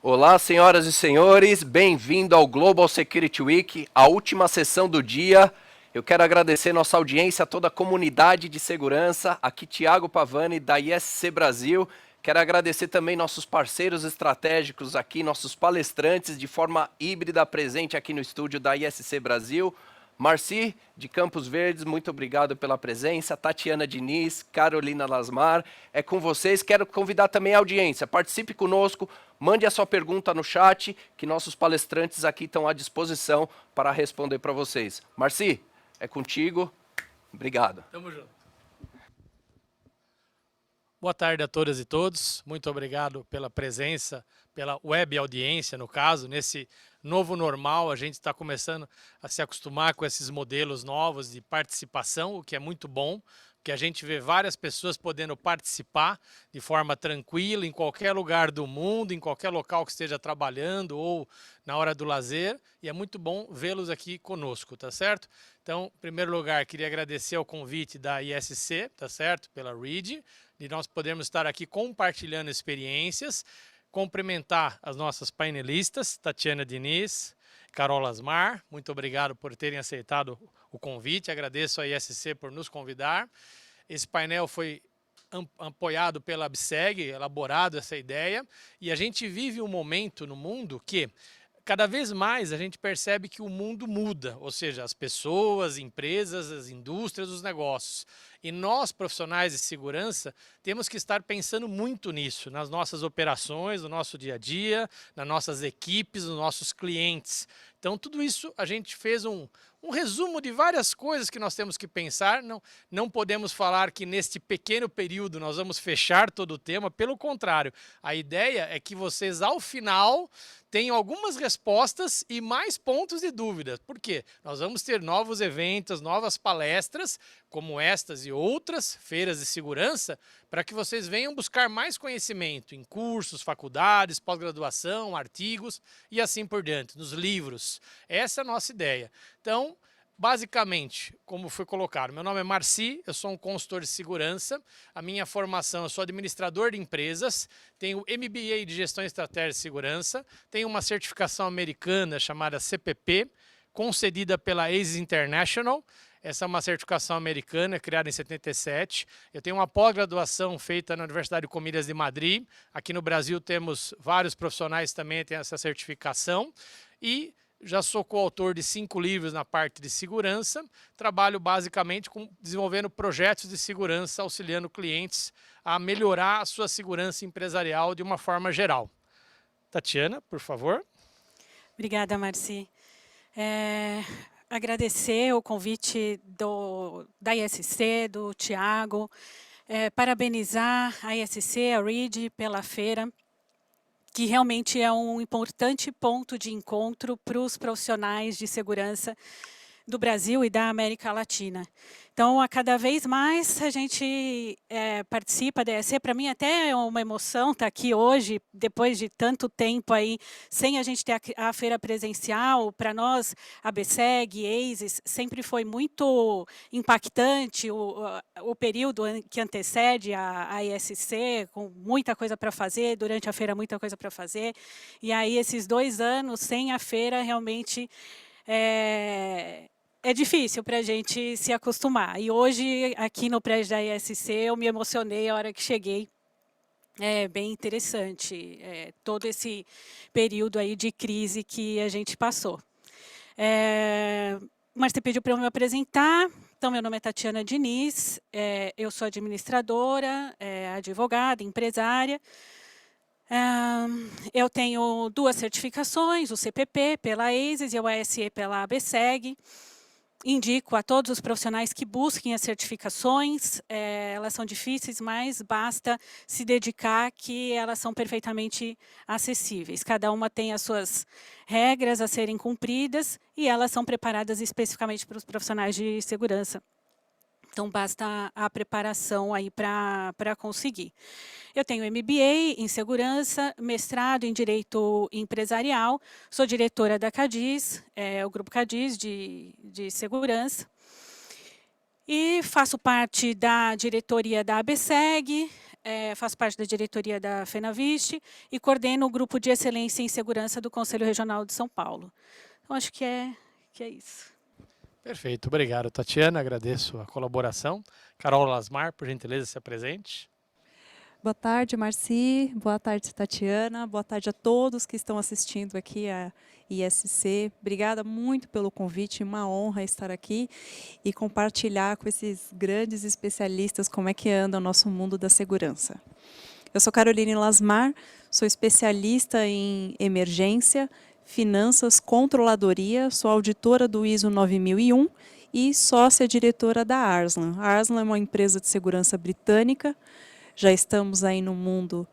Olá, senhoras e senhores, bem-vindo ao Global Security Week, a última sessão do dia. Eu quero agradecer nossa audiência, toda a comunidade de segurança, aqui Thiago Pavani, da ISC Brasil. Quero agradecer também nossos parceiros estratégicos aqui, nossos palestrantes de forma híbrida presente aqui no estúdio da ISC Brasil. Marci, de Campos Verdes, muito obrigado pela presença. Tatiana Diniz, Carolina Lasmar, é com vocês. Quero convidar também a audiência, participe conosco, mande a sua pergunta no chat, que nossos palestrantes aqui estão à disposição para responder para vocês. Marci, é contigo. Obrigado. Tamo junto. Boa tarde a todas e todos. Muito obrigado pela presença, pela web audiência, no caso, nesse novo normal. A gente está começando a se acostumar com esses modelos novos de participação, o que é muito bom, que a gente vê várias pessoas podendo participar de forma tranquila, em qualquer lugar do mundo, em qualquer local que esteja trabalhando ou na hora do lazer, e é muito bom vê-los aqui conosco, tá certo? Então, em primeiro lugar, queria agradecer o convite da ISC, tá certo? Pela READ, de nós podermos estar aqui compartilhando experiências, cumprimentar as nossas painelistas, Tatiana Diniz, Carol Lasmar, muito obrigado por terem aceitado o convite, agradeço a ISC por nos convidar. Esse painel foi apoiado pela ABSEG, elaborado essa ideia, e a gente vive um momento no mundo que cada vez mais a gente percebe que o mundo muda, ou seja, as pessoas, empresas, as indústrias, os negócios. E nós, profissionais de segurança, temos que estar pensando muito nisso, nas nossas operações, no nosso dia a dia, nas nossas equipes, nos nossos clientes. Então, tudo isso a gente fez um resumo de várias coisas que nós temos que pensar. Não podemos falar que neste pequeno período nós vamos fechar todo o tema, pelo contrário, a ideia é que vocês, ao final, tenham algumas respostas e mais pontos de dúvida. Por quê? Nós vamos ter novos eventos, novas palestras, como estas e outras, feiras de segurança, para que vocês venham buscar mais conhecimento em cursos, faculdades, pós-graduação, artigos e assim por diante, nos livros. Essa é a nossa ideia. Então, basicamente, como foi colocado, meu nome é Marci, eu sou um consultor de segurança, a minha formação, eu sou administrador de empresas, tenho MBA de Gestão e Estratégia de Segurança, tenho uma certificação americana chamada CPP, concedida pela ACES International. Essa é uma certificação americana, criada em 77. Eu tenho uma pós-graduação feita na Universidade de Comilhas de Madrid. Aqui no Brasil temos vários profissionais também que têm essa certificação. E já sou coautor de 5 livros na parte de segurança. Trabalho basicamente desenvolvendo projetos de segurança, auxiliando clientes a melhorar a sua segurança empresarial de uma forma geral. Tatiana, por favor. Obrigada, Marci. Agradecer o convite da ISC, do Thiago, parabenizar a ISC, a READ, pela feira, que realmente é um importante ponto de encontro para os profissionais de segurança do Brasil e da América Latina. Então, a cada vez mais a gente participa da ESC. Para mim até é uma emoção estar aqui hoje, depois de tanto tempo aí, sem a gente ter a feira presencial. Para nós, a BSEG, ACES, sempre foi muito impactante o período que antecede a ISC, com muita coisa para fazer, durante a feira muita coisa para fazer. E aí, esses 2 anos sem a feira, realmente é difícil para a gente se acostumar. E hoje, aqui no prédio da ISC, eu me emocionei a hora que cheguei. É bem interessante todo esse período aí de crise que a gente passou. Mas você pediu para eu me apresentar. Então, meu nome é Tatiana Diniz, eu sou administradora, advogada, empresária. Eu tenho 2 certificações, o CPP pela ACES e o ASE pela ABSEG. Indico a todos os profissionais que busquem as certificações, elas são difíceis, mas basta se dedicar que elas são perfeitamente acessíveis. Cada uma tem as suas regras a serem cumpridas e elas são preparadas especificamente para os profissionais de segurança. Então, basta a preparação aí para conseguir. Eu tenho MBA em segurança, mestrado em direito empresarial, sou diretora da CADIS, o grupo CADIS de segurança, e faço parte da diretoria da ABSEG, faço parte da diretoria da FenaViste e coordeno o Grupo de Excelência em Segurança do Conselho Regional de São Paulo. Então, acho que é isso. Perfeito, obrigado, Tatiana, agradeço a colaboração. Carol Lasmar, por gentileza, se apresente. Boa tarde, Marci. Boa tarde, Tatiana. Boa tarde a todos que estão assistindo aqui a ISC. Obrigada muito pelo convite, uma honra estar aqui e compartilhar com esses grandes especialistas como é que anda o nosso mundo da segurança. Eu sou Caroline Lasmar, sou especialista em emergência, finanças, controladoria, sou auditora do ISO 9001 e sócia-diretora da Arslan. A Arslan é uma empresa de segurança britânica. Já estamos aí no mundo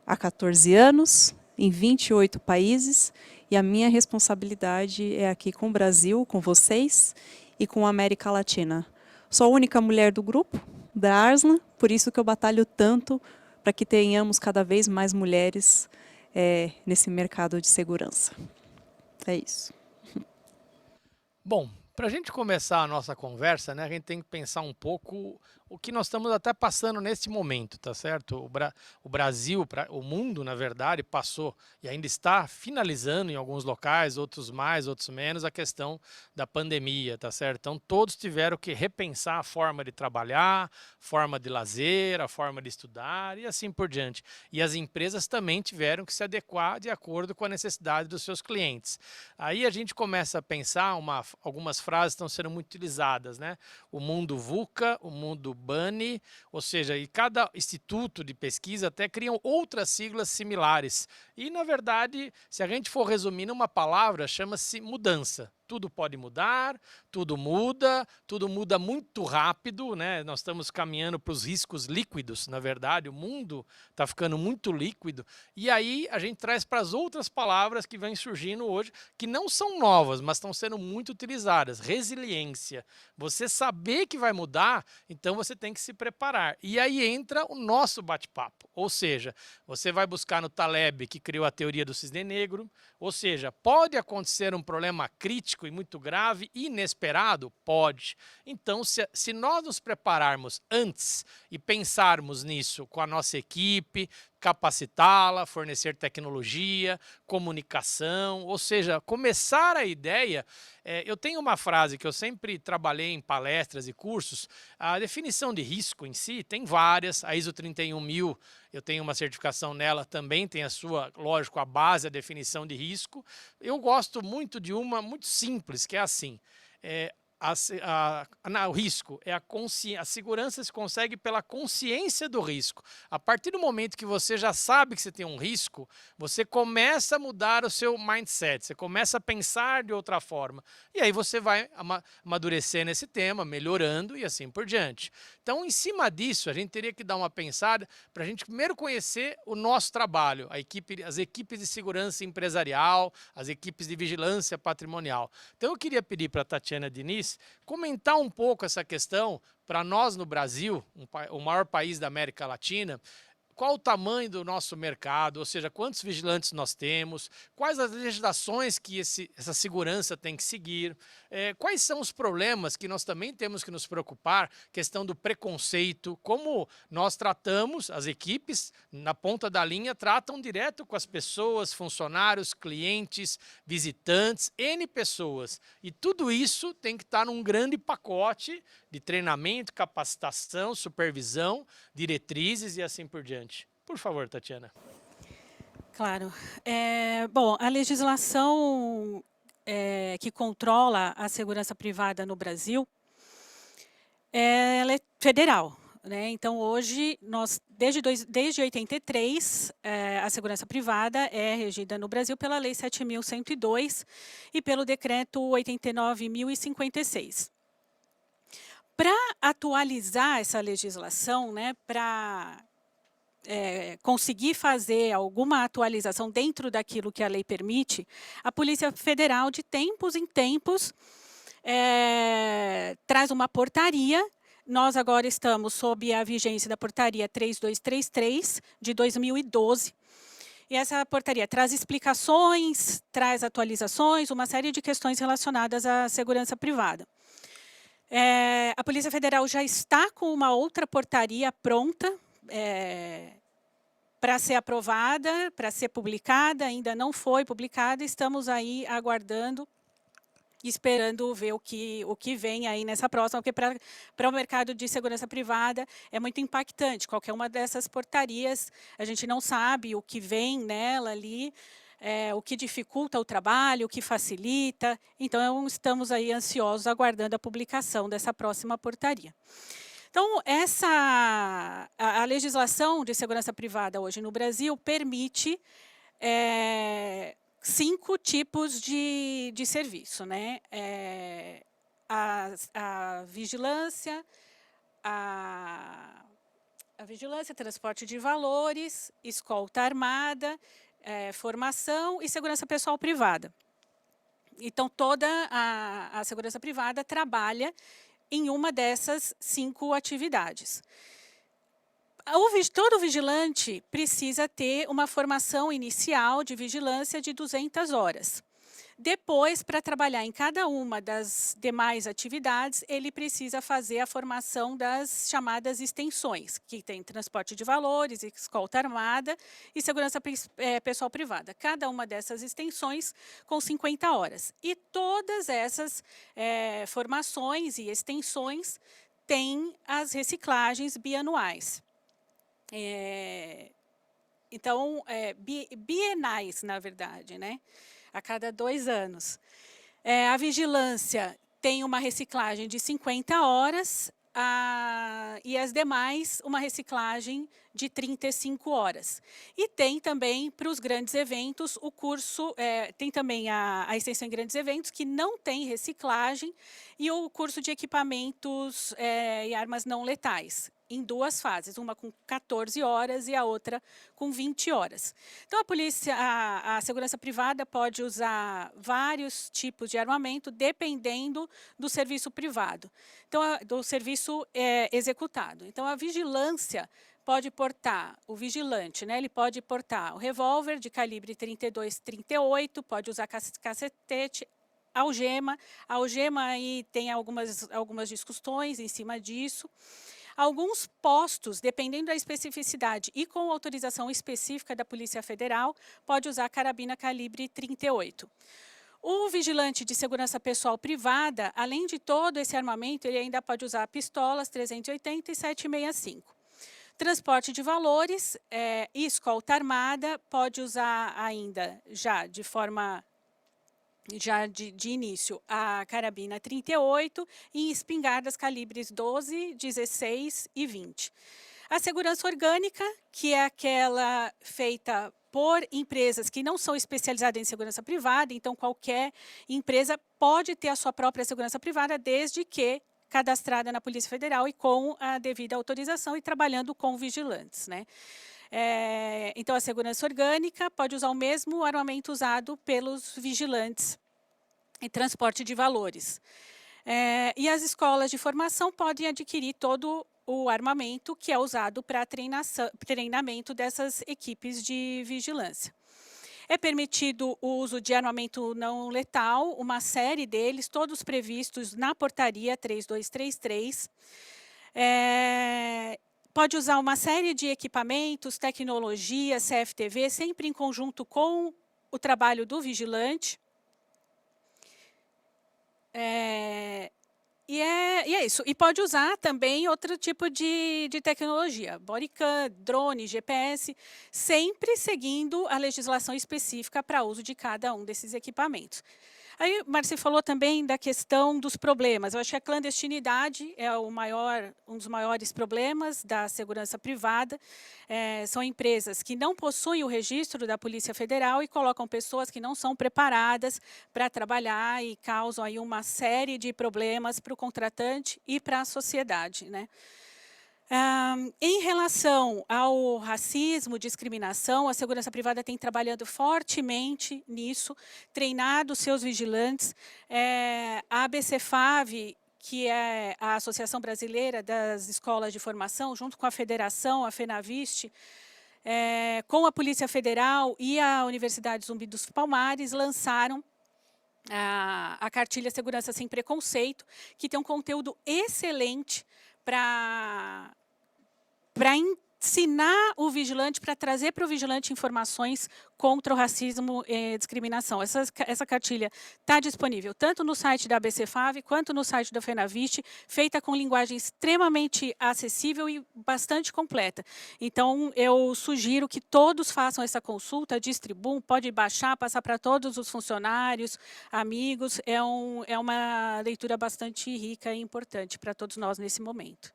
há 14 anos, em 28 países, e a minha responsabilidade é aqui com o Brasil, com vocês e com a América Latina. Sou a única mulher do grupo, da Arslan, por isso que eu batalho tanto para que tenhamos cada vez mais mulheres nesse mercado de segurança. É isso. Bom, para a gente começar a nossa conversa, né, a gente tem que pensar um pouco o que nós estamos até passando neste momento, tá certo? O Brasil, o mundo, na verdade, passou e ainda está finalizando em alguns locais, outros mais, outros menos, a questão da pandemia, tá certo? Então, todos tiveram que repensar a forma de trabalhar, forma de lazer, a forma de estudar e assim por diante. E as empresas também tiveram que se adequar de acordo com a necessidade dos seus clientes. Aí a gente começa a pensar, algumas frases estão sendo muito utilizadas, né? O mundo VUCA, o mundo BANI, ou seja, e cada instituto de pesquisa até criam outras siglas similares. E, na verdade, se a gente for resumir numa palavra, chama-se mudança. Tudo pode mudar, tudo muda muito rápido, né? Nós estamos caminhando para os riscos líquidos, na verdade, o mundo está ficando muito líquido. E aí a gente traz para as outras palavras que vêm surgindo hoje, que não são novas, mas estão sendo muito utilizadas. Resiliência. Você saber que vai mudar, então você tem que se preparar. E aí entra o nosso bate-papo. Ou seja, você vai buscar no Taleb, que criou a teoria do cisne negro, ou seja, pode acontecer um problema crítico e muito grave, inesperado? Pode. Então, se nós nos prepararmos antes e pensarmos nisso com a nossa equipe, capacitá-la, fornecer tecnologia, comunicação, ou seja, começar a ideia. Eu tenho uma frase que eu sempre trabalhei em palestras e cursos, a definição de risco em si tem várias, a ISO 31000, eu tenho uma certificação nela, também tem a sua, lógico, a base, a definição de risco. Eu gosto muito de uma muito simples, que é assim, o risco é a segurança se consegue pela consciência do risco. A partir do momento que você já sabe que você tem um risco, você começa a mudar o seu mindset, você começa a pensar de outra forma. E aí você vai amadurecer nesse tema, melhorando e assim por diante. Então, em cima disso, a gente teria que dar uma pensada para a gente primeiro conhecer o nosso trabalho, as equipes de segurança empresarial, as equipes de vigilância patrimonial. Então, eu queria pedir para a Tatiana Diniz comentar um pouco essa questão para nós no Brasil, o maior país da América Latina. Qual o tamanho do nosso mercado, ou seja, quantos vigilantes nós temos, quais as legislações que essa segurança tem que seguir, quais são os problemas que nós também temos que nos preocupar, questão do preconceito, como nós tratamos, as equipes na ponta da linha tratam direto com as pessoas, funcionários, clientes, visitantes, N pessoas. E tudo isso tem que estar num grande pacote de treinamento, capacitação, supervisão, diretrizes e assim por diante. Por favor, Tatiana. Claro. Bom, a legislação que controla a segurança privada no Brasil, ela é federal, né? Então, hoje, desde 83, a segurança privada é regida no Brasil pela Lei 7.102 e pelo Decreto 89.056. Para atualizar essa legislação, né, para conseguir fazer alguma atualização dentro daquilo que a lei permite, a Polícia Federal, de tempos em tempos, traz uma portaria. Nós agora estamos sob a vigência da portaria 3233, de 2012. E essa portaria traz explicações, traz atualizações, uma série de questões relacionadas à segurança privada. A Polícia Federal já está com uma outra portaria pronta para ser aprovada, para ser publicada, ainda não foi publicada, estamos aí aguardando, esperando ver o que vem aí nessa próxima, porque para o mercado de segurança privada é muito impactante. Qualquer uma dessas portarias, a gente não sabe o que vem nela ali, o que dificulta o trabalho, o que facilita. Então, estamos aí ansiosos, aguardando a publicação dessa próxima portaria. Então, a legislação de segurança privada hoje no Brasil permite 5 tipos de serviço, né? A vigilância, transporte de valores, escolta armada, formação e segurança pessoal privada. Então, toda a segurança privada trabalha em uma dessas 5 atividades. Todo vigilante precisa ter uma formação inicial de vigilância de 200 horas. Depois, para trabalhar em cada uma das demais atividades, ele precisa fazer a formação das chamadas extensões, que tem transporte de valores, escolta armada e segurança pessoal privada. Cada uma dessas extensões com 50 horas. E todas essas formações e extensões têm as reciclagens bianuais. Então, bienais, na verdade, né? A cada 2 anos. A vigilância tem uma reciclagem de 50 horas e as demais uma reciclagem de 35 horas. E tem também, para os grandes eventos, o curso, tem também a extensão em grandes eventos, que não tem reciclagem, e o curso de equipamentos e armas não letais, em 2 fases, uma com 14 horas e a outra com 20 horas. Então, a segurança privada pode usar vários tipos de armamento, dependendo do serviço privado, então, do serviço executado. Então, a vigilância pode portar, o vigilante, né, ele pode portar o revólver de calibre 32, 38, pode usar cacetete, algema. A algema aí tem algumas discussões em cima disso. Alguns postos, dependendo da especificidade e com autorização específica da Polícia Federal, pode usar carabina calibre 38. O vigilante de segurança pessoal privada, além de todo esse armamento, ele ainda pode usar pistolas 380 e 765. Transporte de valores e escolta armada pode usar ainda, já de forma de início, a carabina 38 e espingardas calibres 12, 16 e 20. A segurança orgânica, que é aquela feita por empresas que não são especializadas em segurança privada, então qualquer empresa pode ter a sua própria segurança privada, desde que cadastrada na Polícia Federal e com a devida autorização e trabalhando com vigilantes, né? Então, a segurança orgânica pode usar o mesmo armamento usado pelos vigilantes em transporte de valores. E as escolas de formação podem adquirir todo o armamento que é usado para treinamento dessas equipes de vigilância. É permitido o uso de armamento não letal, uma série deles, todos previstos na portaria 3233. Pode usar uma série de equipamentos, tecnologia, CFTV, sempre em conjunto com o trabalho do vigilante. E é isso. E pode usar também outro tipo de tecnologia, bodycam, drone, GPS, sempre seguindo a legislação específica para uso de cada um desses equipamentos. Aí, Marci falou também da questão dos problemas. Eu acho que a clandestinidade é um dos maiores problemas da segurança privada. São empresas que não possuem o registro da Polícia Federal e colocam pessoas que não são preparadas para trabalhar e causam aí uma série de problemas para o contratante e para a sociedade, né? Em relação ao racismo, discriminação, a segurança privada tem trabalhado fortemente nisso, treinado seus vigilantes. A ABCFAV, que é a Associação Brasileira das Escolas de Formação, junto com a Federação, a FENAVIST, com a Polícia Federal e a Universidade Zumbi dos Palmares, lançaram a cartilha Segurança Sem Preconceito, que tem um conteúdo excelente para ensinar o vigilante, para trazer para o vigilante informações contra o racismo e discriminação. Essa cartilha está disponível tanto no site da ABCFAV quanto no site da FENAVIST, feita com linguagem extremamente acessível e bastante completa. Então, eu sugiro que todos façam essa consulta, distribuam, pode baixar, passar para todos os funcionários, amigos. É uma leitura bastante rica e importante para todos nós nesse momento.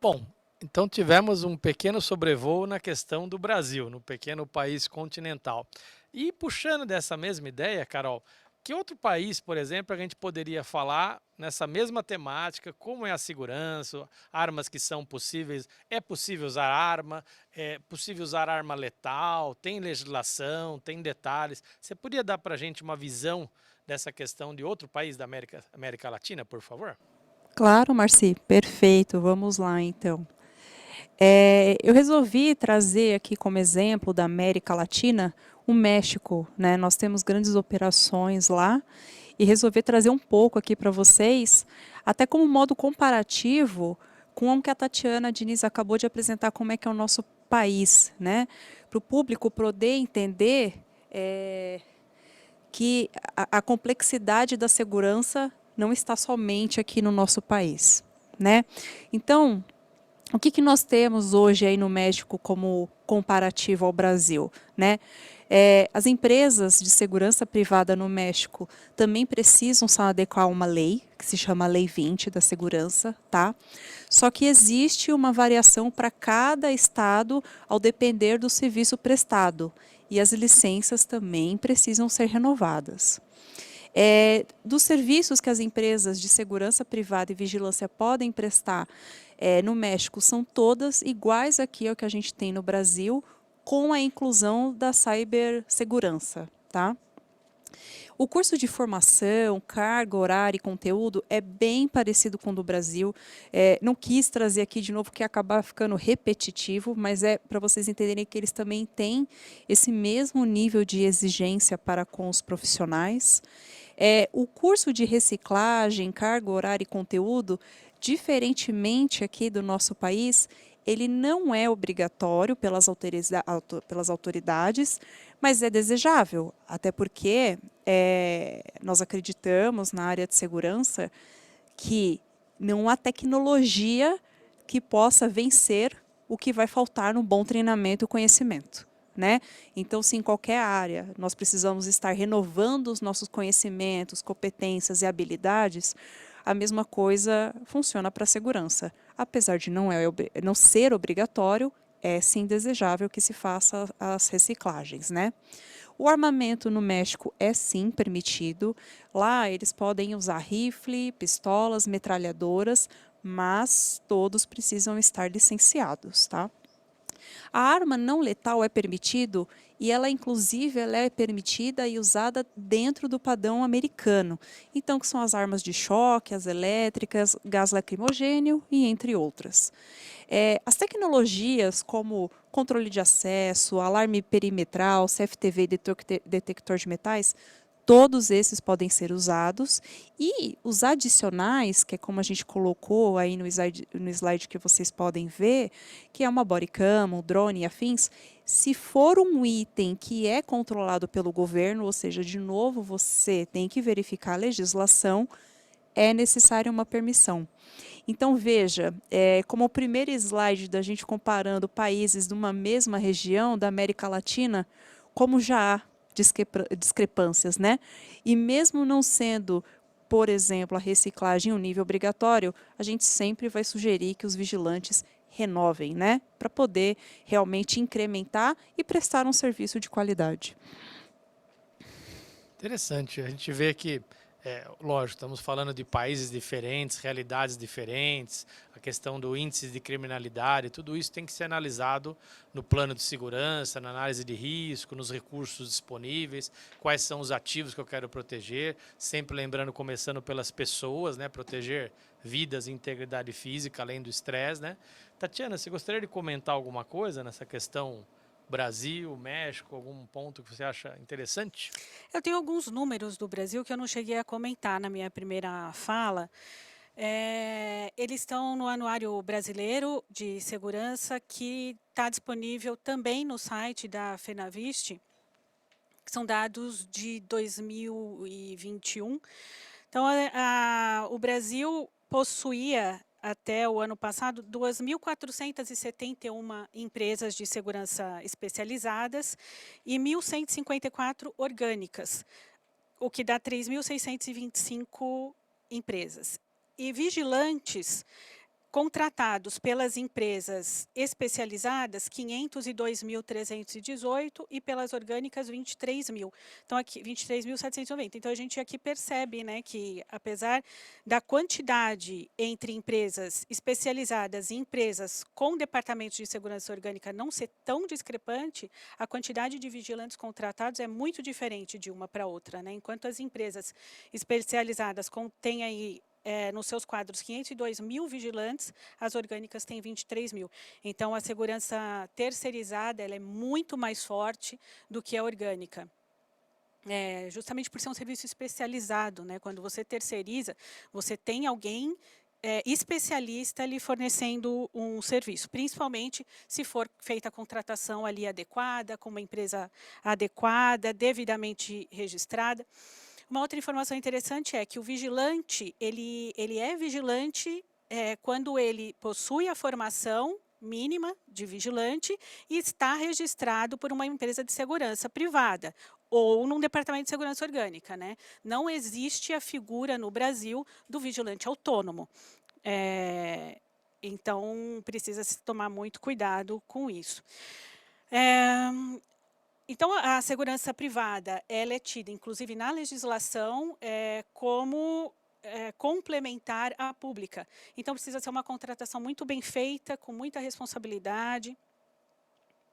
Bom, então tivemos um pequeno sobrevoo na questão do Brasil, no pequeno país continental. E puxando dessa mesma ideia, Carol, que outro país, por exemplo, a gente poderia falar nessa mesma temática, como é a segurança, armas que são possíveis, é possível usar arma, é possível usar arma letal, tem legislação, tem detalhes. Você poderia dar para a gente uma visão dessa questão de outro país da América Latina, por favor? Claro, Marci, perfeito. Vamos lá, então. Eu resolvi trazer aqui como exemplo da América Latina o México, né? Nós temos grandes operações lá e resolvi trazer um pouco aqui para vocês, até como modo comparativo com o que a Tatiana Diniz acabou de apresentar, como é que é o nosso país, né? Para o público poder entender que a complexidade da segurança não está somente aqui no nosso país, né? Então, o que nós temos hoje aí no México como comparativo ao Brasil, né? As empresas de segurança privada no México também precisam se adequar a uma lei, que se chama Lei 20 da Segurança, tá? Só que existe uma variação para cada estado ao depender do serviço prestado. E as licenças também precisam ser renovadas. Dos serviços que as empresas de segurança privada e vigilância podem prestar no México, são todas iguais aqui ao que a gente tem no Brasil, com a inclusão da cibersegurança, tá? O curso de formação, carga horária e conteúdo é bem parecido com o do Brasil. Não quis trazer aqui de novo, porque ia acabar ficando repetitivo, mas é para vocês entenderem que eles também têm esse mesmo nível de exigência para com os profissionais. O curso de reciclagem, carga horária e conteúdo, diferentemente aqui do nosso país, ele não é obrigatório pelas autoridades, mas é desejável, até porque nós acreditamos na área de segurança que não há tecnologia que possa vencer o que vai faltar no bom treinamento e conhecimento, né? Então, se em qualquer área nós precisamos estar renovando os nossos conhecimentos, competências e habilidades, a mesma coisa funciona para a segurança. Apesar de não ser obrigatório, é sim desejável que se faça as reciclagens, né? O armamento no México é sim permitido. Lá eles podem usar rifle, pistolas, metralhadoras, mas todos precisam estar licenciados, tá? A arma não letal é permitido e ela, inclusive, ela é permitida e usada dentro do padrão americano. Então, que são as armas de choque, as elétricas, gás lacrimogêneo e entre outras. As tecnologias como controle de acesso, alarme perimetral, CFTV e detector de metais, todos esses podem ser usados, e os adicionais, que é como a gente colocou aí no slide que vocês podem ver, que é uma bodycam, um drone e afins, se for um item que é controlado pelo governo, ou seja, de novo, você tem que verificar a legislação, é necessária uma permissão. Então, veja, como o primeiro slide da gente comparando países de uma mesma região da América Latina, como já há discrepâncias, né? E mesmo não sendo, por exemplo, a reciclagem um nível obrigatório, a gente sempre vai sugerir que os vigilantes renovem, né? Para poder realmente incrementar e prestar um serviço de qualidade. Interessante, a gente vê que, lógico, estamos falando de países diferentes, realidades diferentes, a questão do índice de criminalidade, tudo isso tem que ser analisado no plano de segurança, na análise de risco, nos recursos disponíveis, quais são os ativos que eu quero proteger, sempre lembrando, começando pelas pessoas, né, proteger vidas e integridade física, além do estresse, né. Tatiana, você gostaria de comentar alguma coisa nessa questão Brasil, México, algum ponto que você acha interessante? Eu tenho alguns números do Brasil que eu não cheguei a comentar na minha primeira fala. Eles estão no Anuário Brasileiro de Segurança, que está disponível também no site da Fenavist, que são dados de 2021. Então, o Brasil possuía, até o ano passado, 2.471 empresas de segurança especializadas e 1.154 orgânicas, o que dá 3.625 empresas. E vigilantes contratados pelas empresas especializadas, 502.318 e pelas orgânicas 23.000. Então aqui 23.790. Então a gente aqui percebe, né, que apesar da quantidade entre empresas especializadas e empresas com departamentos de segurança orgânica não ser tão discrepante, a quantidade de vigilantes contratados é muito diferente de uma para outra, né? Enquanto as empresas especializadas têm aí nos seus quadros 502.000 vigilantes, as orgânicas têm 23.000. Então, a segurança terceirizada ela é muito mais forte do que a orgânica. Justamente por ser um serviço especializado, né? Quando você terceiriza, você tem alguém especialista lhe fornecendo um serviço, principalmente se for feita a contratação ali adequada, com uma empresa adequada, devidamente registrada. Uma outra informação interessante é que o vigilante, ele é vigilante quando ele possui a formação mínima de vigilante e está registrado por uma empresa de segurança privada ou num departamento de segurança orgânica, né? Não existe a figura no Brasil do vigilante autônomo. Então, precisa se tomar muito cuidado com isso. Então, a segurança privada ela é tida, inclusive na legislação, como complementar à pública. Então, precisa ser uma contratação muito bem feita, com muita responsabilidade,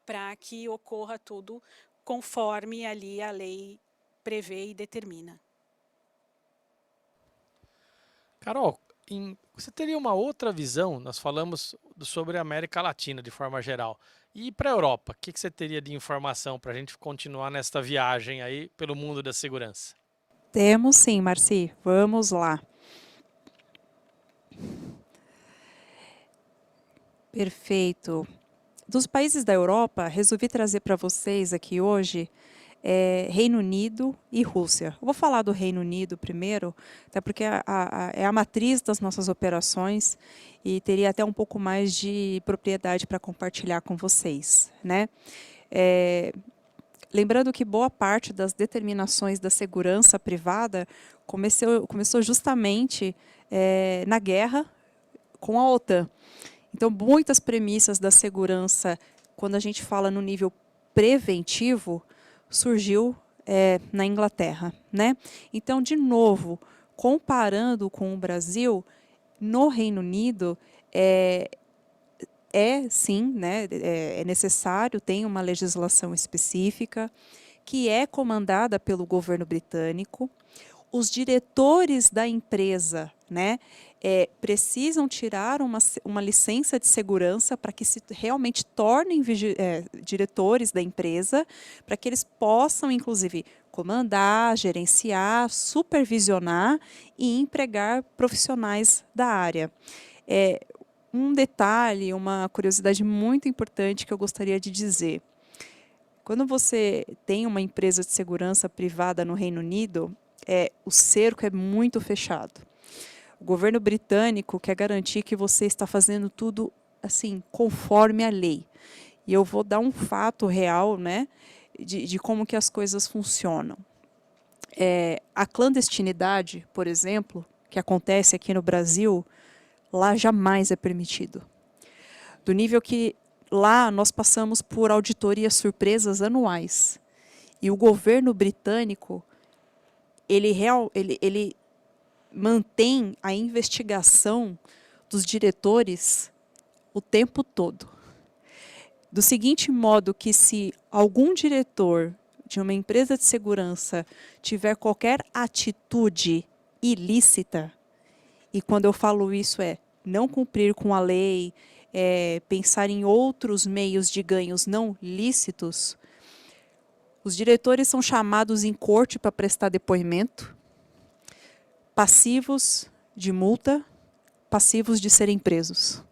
para que ocorra tudo conforme ali a lei prevê e determina. Carol, você teria uma outra visão? Nós falamos sobre a América Latina de forma geral. E para a Europa, o que você teria de informação para a gente continuar nesta viagem aí pelo mundo da segurança? Temos sim, Marci. Vamos lá. Perfeito. Dos países da Europa, resolvi trazer para vocês aqui hoje Reino Unido e Rússia. Eu vou falar do Reino Unido primeiro, até porque é a matriz das nossas operações e teria até um pouco mais de propriedade para compartilhar com vocês, né? Lembrando que boa parte das determinações da segurança privada começou justamente na guerra com a OTAN. Então, muitas premissas da segurança, quando a gente fala no nível preventivo, surgiu na Inglaterra, né? Então, de novo, comparando com o Brasil, no Reino Unido, sim, né, é necessário, tem uma legislação específica, que é comandada pelo governo britânico. Os diretores da empresa, né, precisam tirar uma licença de segurança para que se realmente tornem diretores da empresa, para que eles possam, inclusive, comandar, gerenciar, supervisionar e empregar profissionais da área. Um detalhe, uma curiosidade muito importante que eu gostaria de dizer. Quando você tem uma empresa de segurança privada no Reino Unido, o cerco é muito fechado. O governo britânico quer garantir que você está fazendo tudo assim, conforme a lei. E eu vou dar um fato real, né, de como que as coisas funcionam. A clandestinidade, por exemplo, que acontece aqui no Brasil, lá jamais é permitido. Do nível que lá nós passamos por auditorias surpresas anuais. E o governo britânico, ele mantém a investigação dos diretores o tempo todo. Do seguinte modo que se algum diretor de uma empresa de segurança tiver qualquer atitude ilícita, e quando eu falo isso não cumprir com a lei, pensar em outros meios de ganhos não lícitos, os diretores são chamados em corte para prestar depoimento, passivos de multa, passivos de serem presos.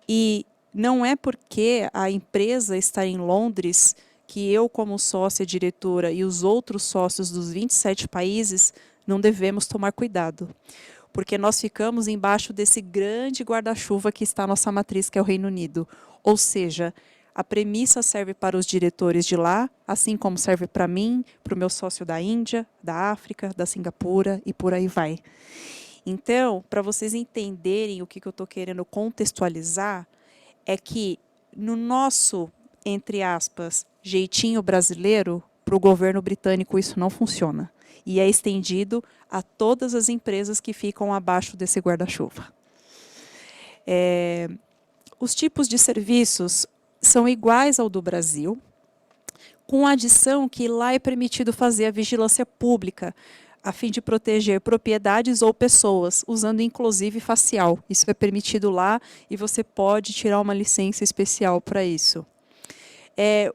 E não é porque a empresa está em Londres que eu, como sócia diretora, e os outros sócios dos 27 países, não devemos tomar cuidado. Porque nós ficamos embaixo desse grande guarda-chuva que está a nossa matriz, que é o Reino Unido. Ou seja, a premissa serve para os diretores de lá, assim como serve para mim, para o meu sócio da Índia, da África, da Singapura e por aí vai. Então, para vocês entenderem o que eu estou querendo contextualizar, é que no nosso, entre aspas, jeitinho brasileiro, para o governo britânico isso não funciona. E é estendido a todas as empresas que ficam abaixo desse guarda-chuva. Os tipos de serviços são iguais ao do Brasil, com a adição que lá é permitido fazer a vigilância pública, a fim de proteger propriedades ou pessoas, usando inclusive facial. Isso é permitido lá e você pode tirar uma licença especial para isso.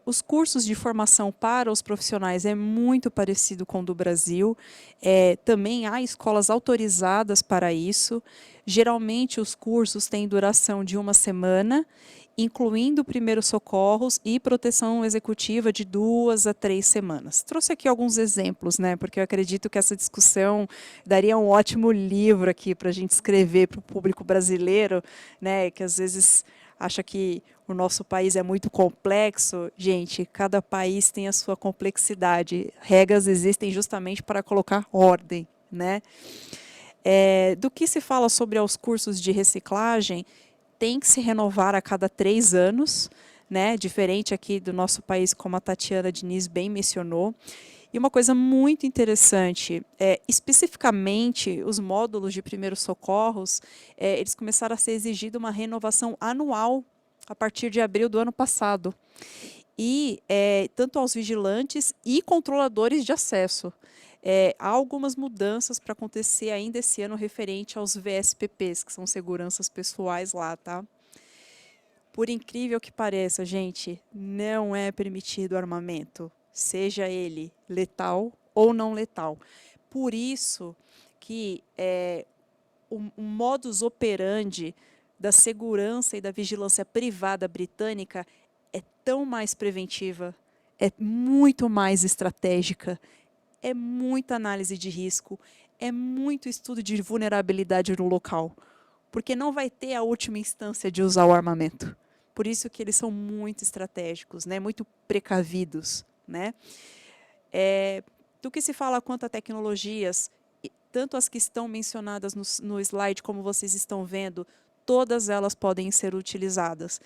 Os cursos de formação para os profissionais é muito parecido com o do Brasil. Também há escolas autorizadas para isso. Geralmente, os cursos têm duração de 1 semana, incluindo primeiros socorros e proteção executiva de 2 a 3 semanas. Trouxe aqui alguns exemplos, né, porque eu acredito que essa discussão daria um ótimo livro aqui para a gente escrever para o público brasileiro, né, que às vezes acha que o nosso país é muito complexo. Gente, cada país tem a sua complexidade. Regras existem justamente para colocar ordem, né? Do que se fala sobre os cursos de reciclagem, tem que se renovar a cada 3 anos, né? Diferente aqui do nosso país, como a Tatiana Diniz bem mencionou. E uma coisa muito interessante, especificamente os módulos de primeiros socorros, eles começaram a ser exigido uma renovação anual a partir de abril do ano passado. E tanto aos vigilantes e controladores de acesso. Há algumas mudanças para acontecer ainda esse ano referente aos VSPPs, que são seguranças pessoais lá, tá? Por incrível que pareça, gente, não é permitido armamento, seja ele letal ou não letal. Por isso que o modus operandi da segurança e da vigilância privada britânica é tão mais preventiva, é muito mais estratégica, é muita análise de risco, é muito estudo de vulnerabilidade no local, porque não vai ter a última instância de usar o armamento. Por isso que eles são muito estratégicos, né? Muito precavidos, né? Do que se fala quanto a tecnologias, tanto as que estão mencionadas no slide, como vocês estão vendo, todas elas podem ser utilizadas.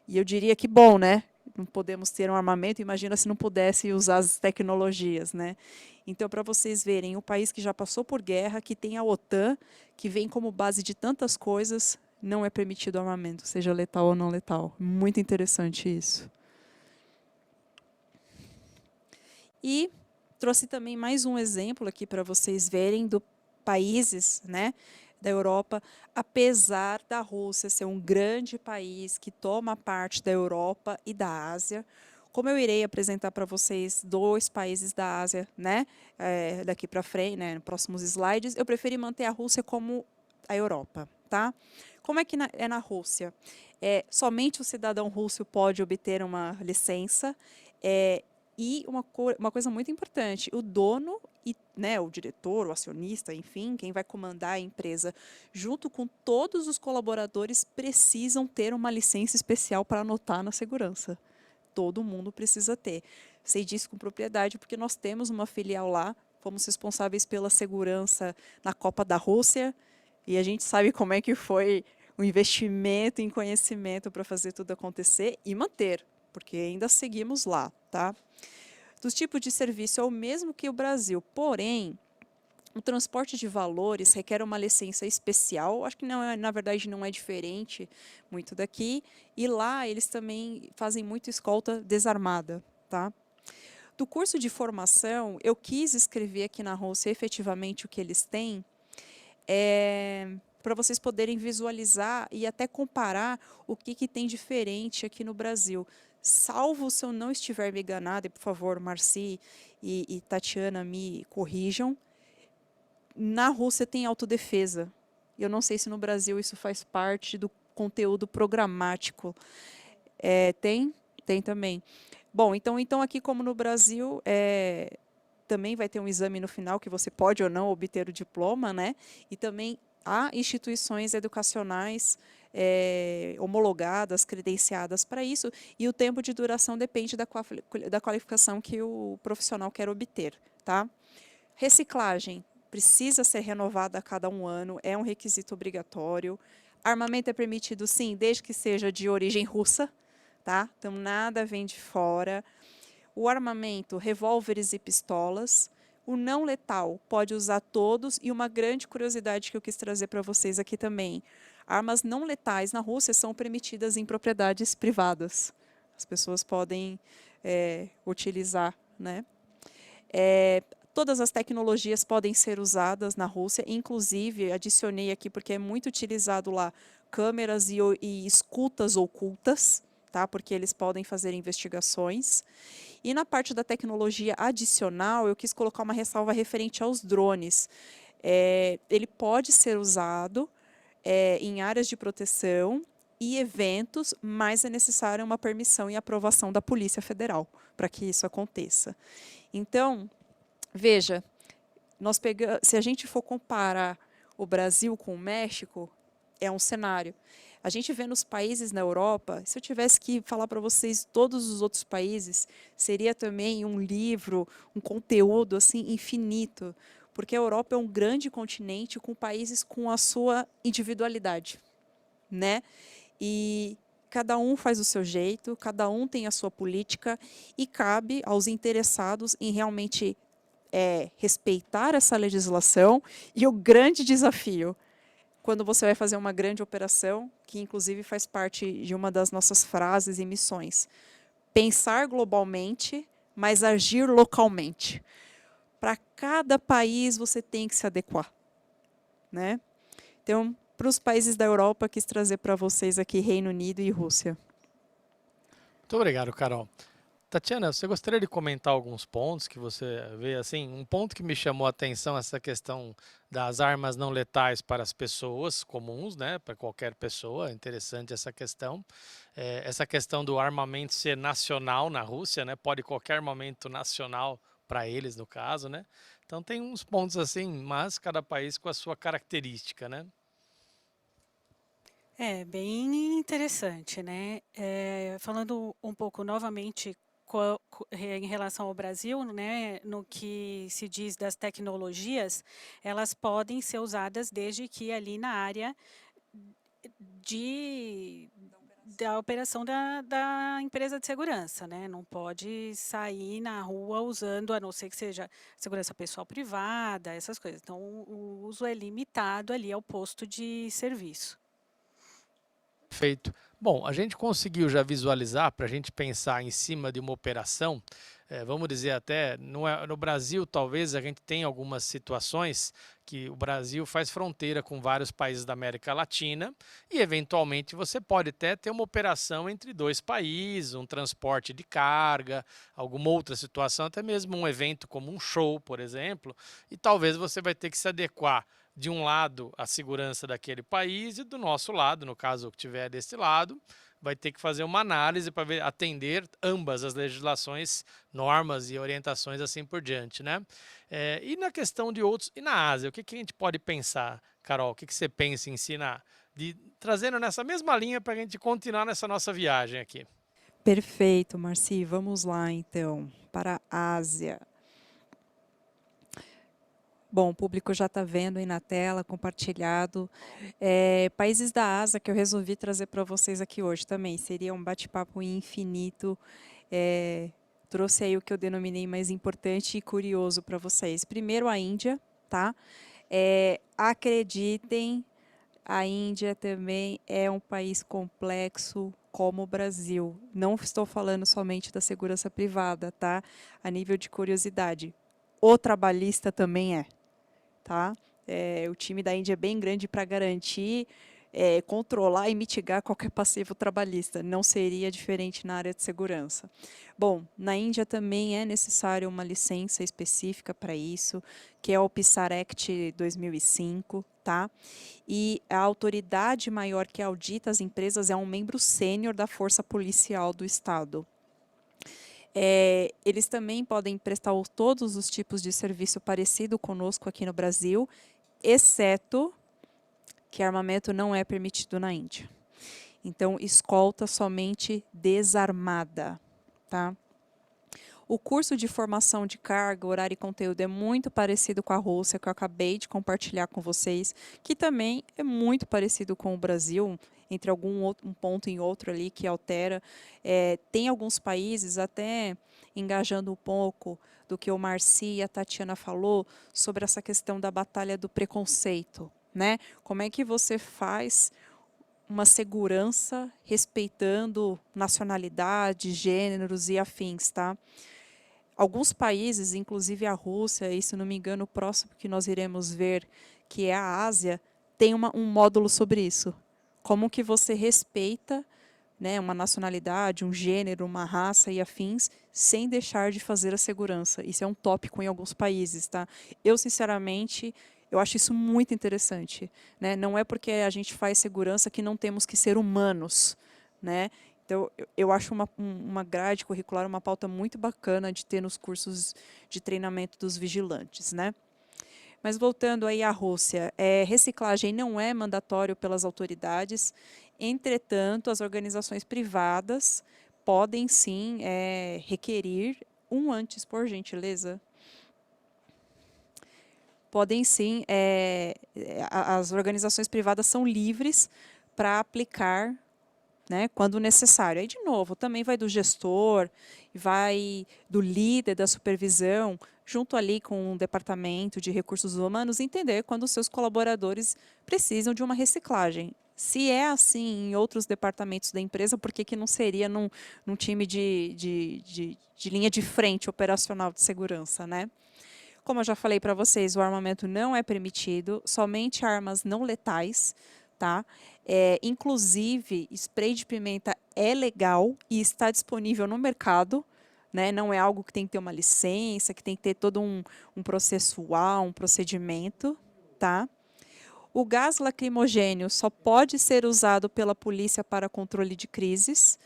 E eu diria que bom, né? Não podemos ter um armamento, imagina se não pudesse usar as tecnologias, né? Então, para vocês verem, um país que já passou por guerra, que tem a OTAN, que vem como base de tantas coisas, não é permitido armamento, seja letal ou não letal. Muito interessante isso. E trouxe também mais um exemplo aqui para vocês verem do países, né, da Europa, apesar da Rússia ser um grande país que toma parte da Europa e da Ásia. Como eu irei apresentar para vocês 2 países da Ásia, né, daqui para frente, né, nos próximos slides, eu preferi manter a Rússia como a Europa, tá? Como é que é na Rússia? Somente o cidadão russo pode obter uma licença, e uma coisa muito importante, o dono, né, o diretor, o acionista, enfim, quem vai comandar a empresa, junto com todos os colaboradores, precisam ter uma licença especial para anotar na segurança. Todo mundo precisa ter. Sei disso com propriedade, porque nós temos uma filial lá, fomos responsáveis pela segurança na Copa da Rússia, e a gente sabe como é que foi o investimento em conhecimento para fazer tudo acontecer e manter, porque ainda seguimos lá, tá? Dos tipos de serviço é o mesmo que o Brasil, porém, o transporte de valores requer uma licença especial, acho que não na verdade não é diferente muito daqui, e lá eles também fazem muito escolta desarmada, tá? Do curso de formação, eu quis escrever aqui na Rússia efetivamente o que eles têm, para vocês poderem visualizar e até comparar o que tem diferente aqui no Brasil. Salvo se eu não estiver me enganada, e por favor, Marci e Tatiana me corrijam, na Rússia tem autodefesa, Eu não sei se no Brasil isso faz parte do conteúdo programático. Tem? Tem também. Bom, então aqui como no Brasil, também vai ter um exame no final que você pode ou não obter o diploma, né? E também há instituições educacionais homologadas, credenciadas para isso, e o tempo de duração depende da qualificação que o profissional quer obter, tá? Reciclagem precisa ser renovada a cada 1 ano, é um requisito obrigatório. Armamento é permitido, sim, desde que seja de origem russa, tá? Então, nada vem de fora. O armamento, revólveres e pistolas. O não letal pode usar todos. E uma grande curiosidade que eu quis trazer para vocês aqui também. Armas não letais na Rússia são permitidas em propriedades privadas. As pessoas podem utilizar, né? Todas as tecnologias podem ser usadas na Rússia, inclusive, adicionei aqui, porque é muito utilizado lá, câmeras e escutas ocultas, tá? Porque eles podem fazer investigações. E na parte da tecnologia adicional, eu quis colocar uma ressalva referente aos drones. Ele pode ser usado em áreas de proteção e eventos, mas é necessária uma permissão e aprovação da Polícia Federal para que isso aconteça. Então, veja, se a gente for comparar o Brasil com o México, é um cenário. A gente vê nos países na Europa, se eu tivesse que falar para vocês todos os outros países, seria também um livro, um conteúdo assim infinito, porque a Europa é um grande continente com países com a sua individualidade, né? E cada um faz o seu jeito, cada um tem a sua política e cabe aos interessados em realmente respeitar essa legislação. E o grande desafio, quando você vai fazer uma grande operação, que inclusive faz parte de uma das nossas frases e missões, pensar globalmente, mas agir localmente. Para cada país você tem que se adequar, né? Então, para os países da Europa, quis trazer para vocês aqui Reino Unido e Rússia. Muito obrigado, Carol. Tatiana, você gostaria de comentar alguns pontos que você vê assim? Um ponto que me chamou a atenção é essa questão das armas não letais para as pessoas comuns, né? Para qualquer pessoa. É interessante essa questão. Essa questão do armamento ser nacional na Rússia, né? Pode qualquer armamento nacional para eles, no caso, né? Então tem uns pontos assim, mas cada país com a sua característica, né? É bem interessante, né? Falando um pouco novamente em relação ao Brasil, né, no que se diz das tecnologias, elas podem ser usadas desde que ali na área da operação da empresa de segurança, né? Não pode sair na rua usando, a não ser que seja segurança pessoal privada, essas coisas. Então, o uso é limitado ali ao posto de serviço. Perfeito. Bom, a gente conseguiu já visualizar para a gente pensar em cima de uma operação, vamos dizer até, no Brasil talvez a gente tenha algumas situações que o Brasil faz fronteira com vários países da América Latina e eventualmente você pode até ter uma operação entre 2 países, um transporte de carga, alguma outra situação, até mesmo um evento como um show, por exemplo, e talvez você vai ter que se adequar de um lado a segurança daquele país e do nosso lado, no caso que tiver desse lado, vai ter que fazer uma análise para atender ambas as legislações, normas e orientações assim por diante, né? E na questão de outros, e na Ásia, o que a gente pode pensar, Carol? O que você pensa em si trazendo nessa mesma linha para a gente continuar nessa nossa viagem aqui? Perfeito, Marci. Vamos lá, então, para a Ásia. Bom, o público já está vendo aí na tela, compartilhado. Países da Ásia que eu resolvi trazer para vocês aqui hoje também. Seria um bate-papo infinito. Trouxe aí o que eu denominei mais importante e curioso para vocês. Primeiro, a Índia, tá? Acreditem, a Índia também é um país complexo como o Brasil. Não estou falando somente da segurança privada, tá? A nível de curiosidade. O trabalhista também é. Tá? O time da Índia é bem grande para garantir controlar e mitigar qualquer passivo trabalhista. Não seria diferente na área de segurança. Bom, na Índia também é necessário uma licença específica para isso, que é o PISAR Act 2005, tá? E a autoridade maior que audita as empresas é um membro sênior da Força Policial do Estado. Eles também podem prestar todos os tipos de serviço parecido conosco aqui no Brasil, exceto que armamento não é permitido na Índia. Então, escolta somente desarmada, tá? O curso de formação de carga, horário e conteúdo é muito parecido com a Rússia, que eu acabei de compartilhar com vocês, que também é muito parecido com o Brasil, entre um ponto e outro ali que altera. Tem alguns países, até engajando um pouco do que o Marci e a Tatiana falou, sobre essa questão da batalha do preconceito, né? Como é que você faz uma segurança respeitando nacionalidades, gêneros e afins, tá? Alguns países, inclusive a Rússia, e se não me engano o próximo que nós iremos ver, que é a Ásia, tem um módulo sobre isso. Como que você respeita, né, uma nacionalidade, um gênero, uma raça e afins, sem deixar de fazer a segurança. Isso é um tópico em alguns países, tá? Eu, sinceramente, eu acho isso muito interessante, né? Não é porque a gente faz segurança que não temos que ser humanos, né? Então, eu acho uma grade curricular, uma pauta muito bacana de ter nos cursos de treinamento dos vigilantes, né? Mas voltando aí à Rússia, reciclagem não é mandatório pelas autoridades, entretanto, as organizações privadas podem sim requerir, antes, por gentileza, podem sim, as organizações privadas são livres para aplicar, né, quando necessário. Aí, de novo, também vai do gestor, vai do líder da supervisão, junto ali com o departamento de recursos humanos, entender quando os seus colaboradores precisam de uma reciclagem. Se é assim em outros departamentos da empresa, por que não seria num time de linha de frente operacional de segurança, né? Como eu já falei para vocês, o armamento não é permitido, somente armas não letais, tá? Inclusive, spray de pimenta é legal e está disponível no mercado, né? Não é algo que tem que ter uma licença, que tem que ter todo um processual, um procedimento, tá? O gás lacrimogênio só pode ser usado pela polícia para controle de crises,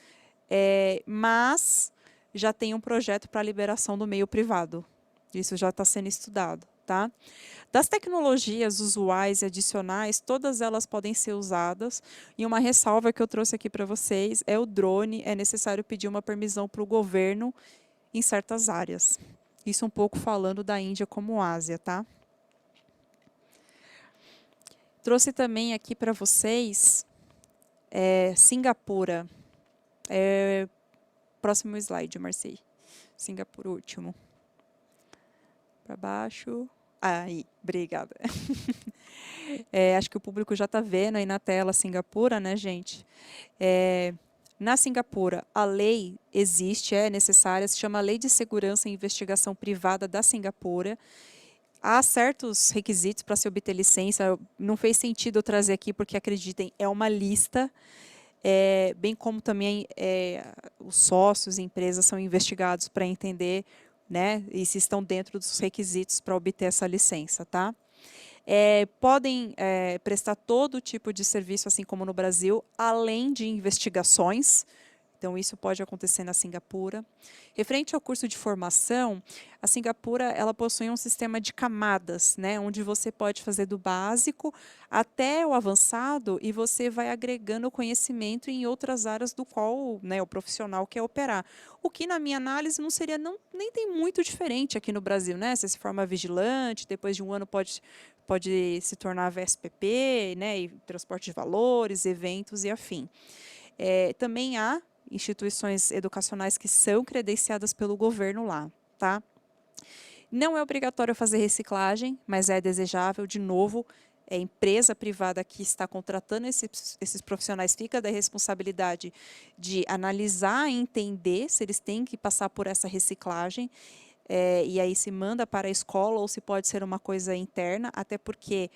mas já tem um projeto para liberação do meio privado. Isso já está sendo estudado, tá? Das tecnologias usuais e adicionais, todas elas podem ser usadas. E uma ressalva que eu trouxe aqui para vocês é o drone. É necessário pedir uma permissão para o governo em certas áreas. Isso um pouco falando da Índia como Ásia, tá? Trouxe também aqui para vocês Singapura. Próximo slide, Marci. Singapura, último. Para baixo. Aí, obrigada. Acho que o público já está vendo aí na tela Singapura, né, gente? Na Singapura, a lei existe, é necessária, se chama Lei de Segurança e Investigação Privada da Singapura. Há certos requisitos para se obter licença, não fez sentido eu trazer aqui, porque, acreditem, é uma lista, bem como também os sócios e empresas são investigados para entender, né, e se estão dentro dos requisitos para obter essa licença, tá? Podem prestar todo tipo de serviço, assim como no Brasil, além de investigações. Então, isso pode acontecer na Singapura. Referente ao curso de formação, a Singapura ela possui um sistema de camadas, né, onde você pode fazer do básico até o avançado e você vai agregando conhecimento em outras áreas do qual, né, o profissional quer operar. O que, na minha análise, não seria nem tem muito diferente aqui no Brasil, né? Você se forma vigilante, depois de um ano pode se tornar VSPP, né, e transporte de valores, eventos e afim. Também há instituições educacionais que são credenciadas pelo governo lá, tá? Não é obrigatório fazer reciclagem, mas é desejável. De novo, a empresa privada que está contratando esses profissionais fica da responsabilidade de analisar e entender se eles têm que passar por essa reciclagem, e aí se manda para a escola ou se pode ser uma coisa interna, até porque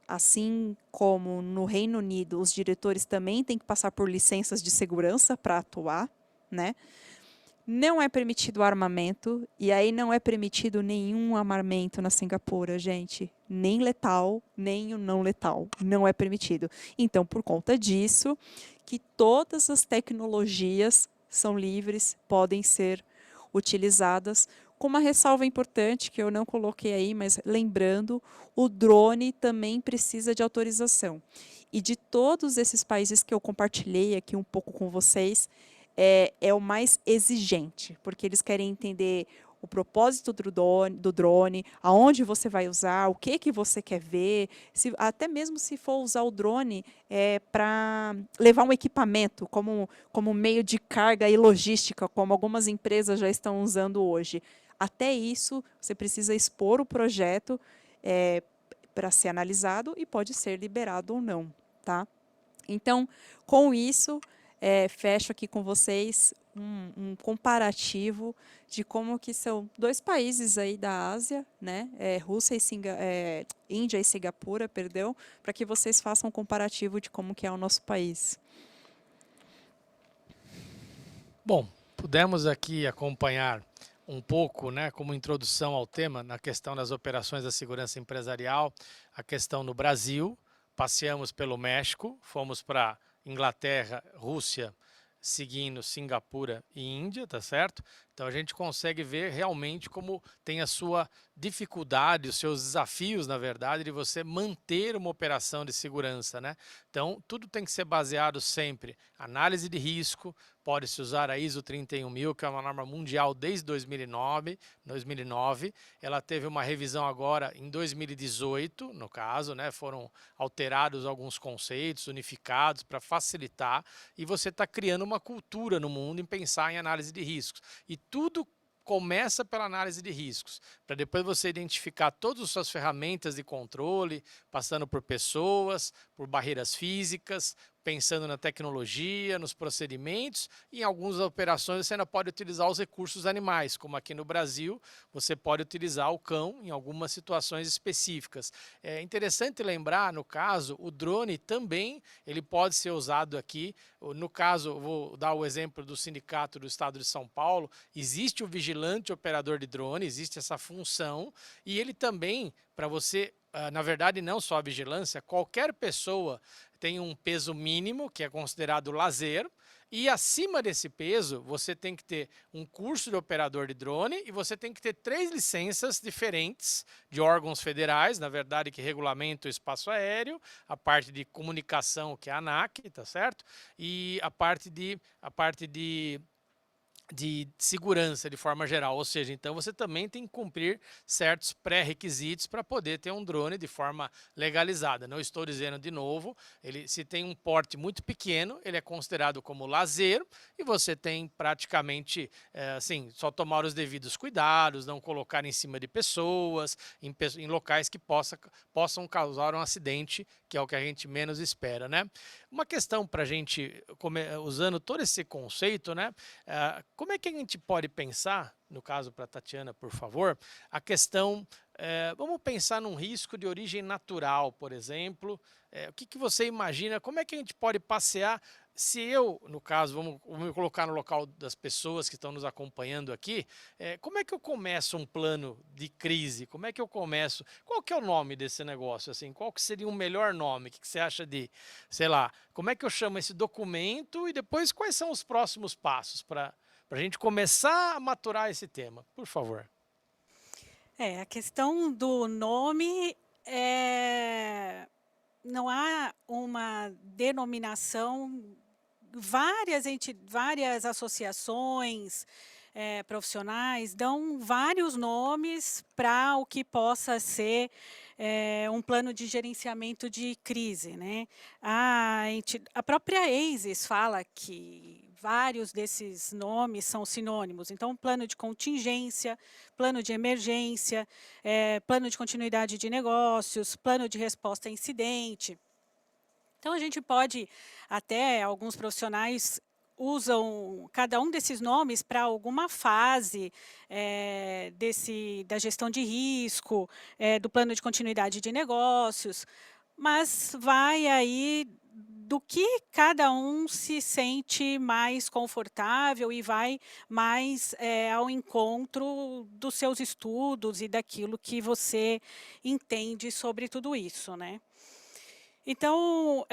assim como no Reino Unido, os diretores também têm que passar por licenças de segurança para atuar, né? Não é permitido armamento, e aí não é permitido nenhum armamento na Singapura, gente. Nem letal, nem o não letal. Não é permitido. Então, por conta disso, que todas as tecnologias são livres, podem ser utilizadas, com uma ressalva importante que eu não coloquei aí, mas lembrando, o drone também precisa de autorização. E de todos esses países que eu compartilhei aqui um pouco com vocês, é o mais exigente, porque eles querem entender o propósito do drone, aonde você vai usar, o que você quer ver, até mesmo se for usar o drone para levar um equipamento como meio de carga e logística, como algumas empresas já estão usando hoje. Até isso, você precisa expor o projeto para ser analisado e pode ser liberado ou não, tá? Então, com isso, fecho aqui com vocês um comparativo de como que são dois países aí da Ásia, né? Índia e Singapura, perdão, para que vocês façam um comparativo de como que é o nosso país. Bom, pudemos aqui acompanhar um pouco, né, como introdução ao tema, na questão das operações da segurança empresarial, a questão no Brasil, passeamos pelo México, fomos para Inglaterra, Rússia, seguindo Singapura e Índia, tá certo? Então a gente consegue ver realmente como tem a sua dificuldade, os seus desafios, na verdade, de você manter uma operação de segurança, né? Então tudo tem que ser baseado sempre análise de risco, pode-se usar a ISO 31000, que é uma norma mundial desde 2009. Ela teve uma revisão agora em 2018, no caso, né? Foram alterados alguns conceitos, unificados para facilitar, e você está criando uma cultura no mundo em pensar em análise de riscos. E tudo começa pela análise de riscos, para depois você identificar todas as suas ferramentas de controle, passando por pessoas, por barreiras físicas, pensando na tecnologia, nos procedimentos, e em algumas operações você ainda pode utilizar os recursos animais, como aqui no Brasil, você pode utilizar o cão em algumas situações específicas. É interessante lembrar, no caso, o drone também ele pode ser usado aqui. No caso, vou dar o exemplo do Sindicato do Estado de São Paulo, existe o vigilante operador de drone, existe essa função, e ele também, para você, na verdade, não só a vigilância, qualquer pessoa tem um peso mínimo, que é considerado lazer, e acima desse peso, você tem que ter um curso de operador de drone e você tem que ter 3 licenças diferentes de órgãos federais, na verdade, que regulamentam o espaço aéreo, a parte de comunicação, que é a ANAC, tá certo? E a parte de segurança de forma geral, ou seja, então você também tem que cumprir certos pré-requisitos para poder ter um drone de forma legalizada. Não estou dizendo de novo, ele se tem um porte muito pequeno, ele é considerado como lazer e você tem praticamente, assim, só tomar os devidos cuidados, não colocar em cima de pessoas, em locais que possam causar um acidente, que é o que a gente menos espera, né? Uma questão para a gente, usando todo esse conceito, né? Como é que a gente pode pensar, no caso para a Tatiana, por favor, a questão, vamos pensar num risco de origem natural, por exemplo, o que você imagina, como é que a gente pode passear, se eu, no caso, vamos me colocar no local das pessoas que estão nos acompanhando aqui, como é que eu começo um plano de crise? Como é que eu começo? Qual que é o nome desse negócio? Assim, qual que seria um melhor nome? O que você acha de, sei lá, como é que eu chamo esse documento e depois quais são os próximos passos para a gente começar a maturar esse tema, por favor. A questão do nome não há uma denominação, várias associações profissionais dão vários nomes para o que possa ser um plano de gerenciamento de crise, né? A própria ASIS fala que vários desses nomes são sinônimos. Então, plano de contingência, plano de emergência, plano de continuidade de negócios, plano de resposta a incidente. Então, a gente pode, até alguns profissionais usam cada um desses nomes para alguma fase da gestão de risco, do plano de continuidade de negócios, mas vai aí do que cada um se sente mais confortável e vai mais ao encontro dos seus estudos e daquilo que você entende sobre tudo isso, né? Então,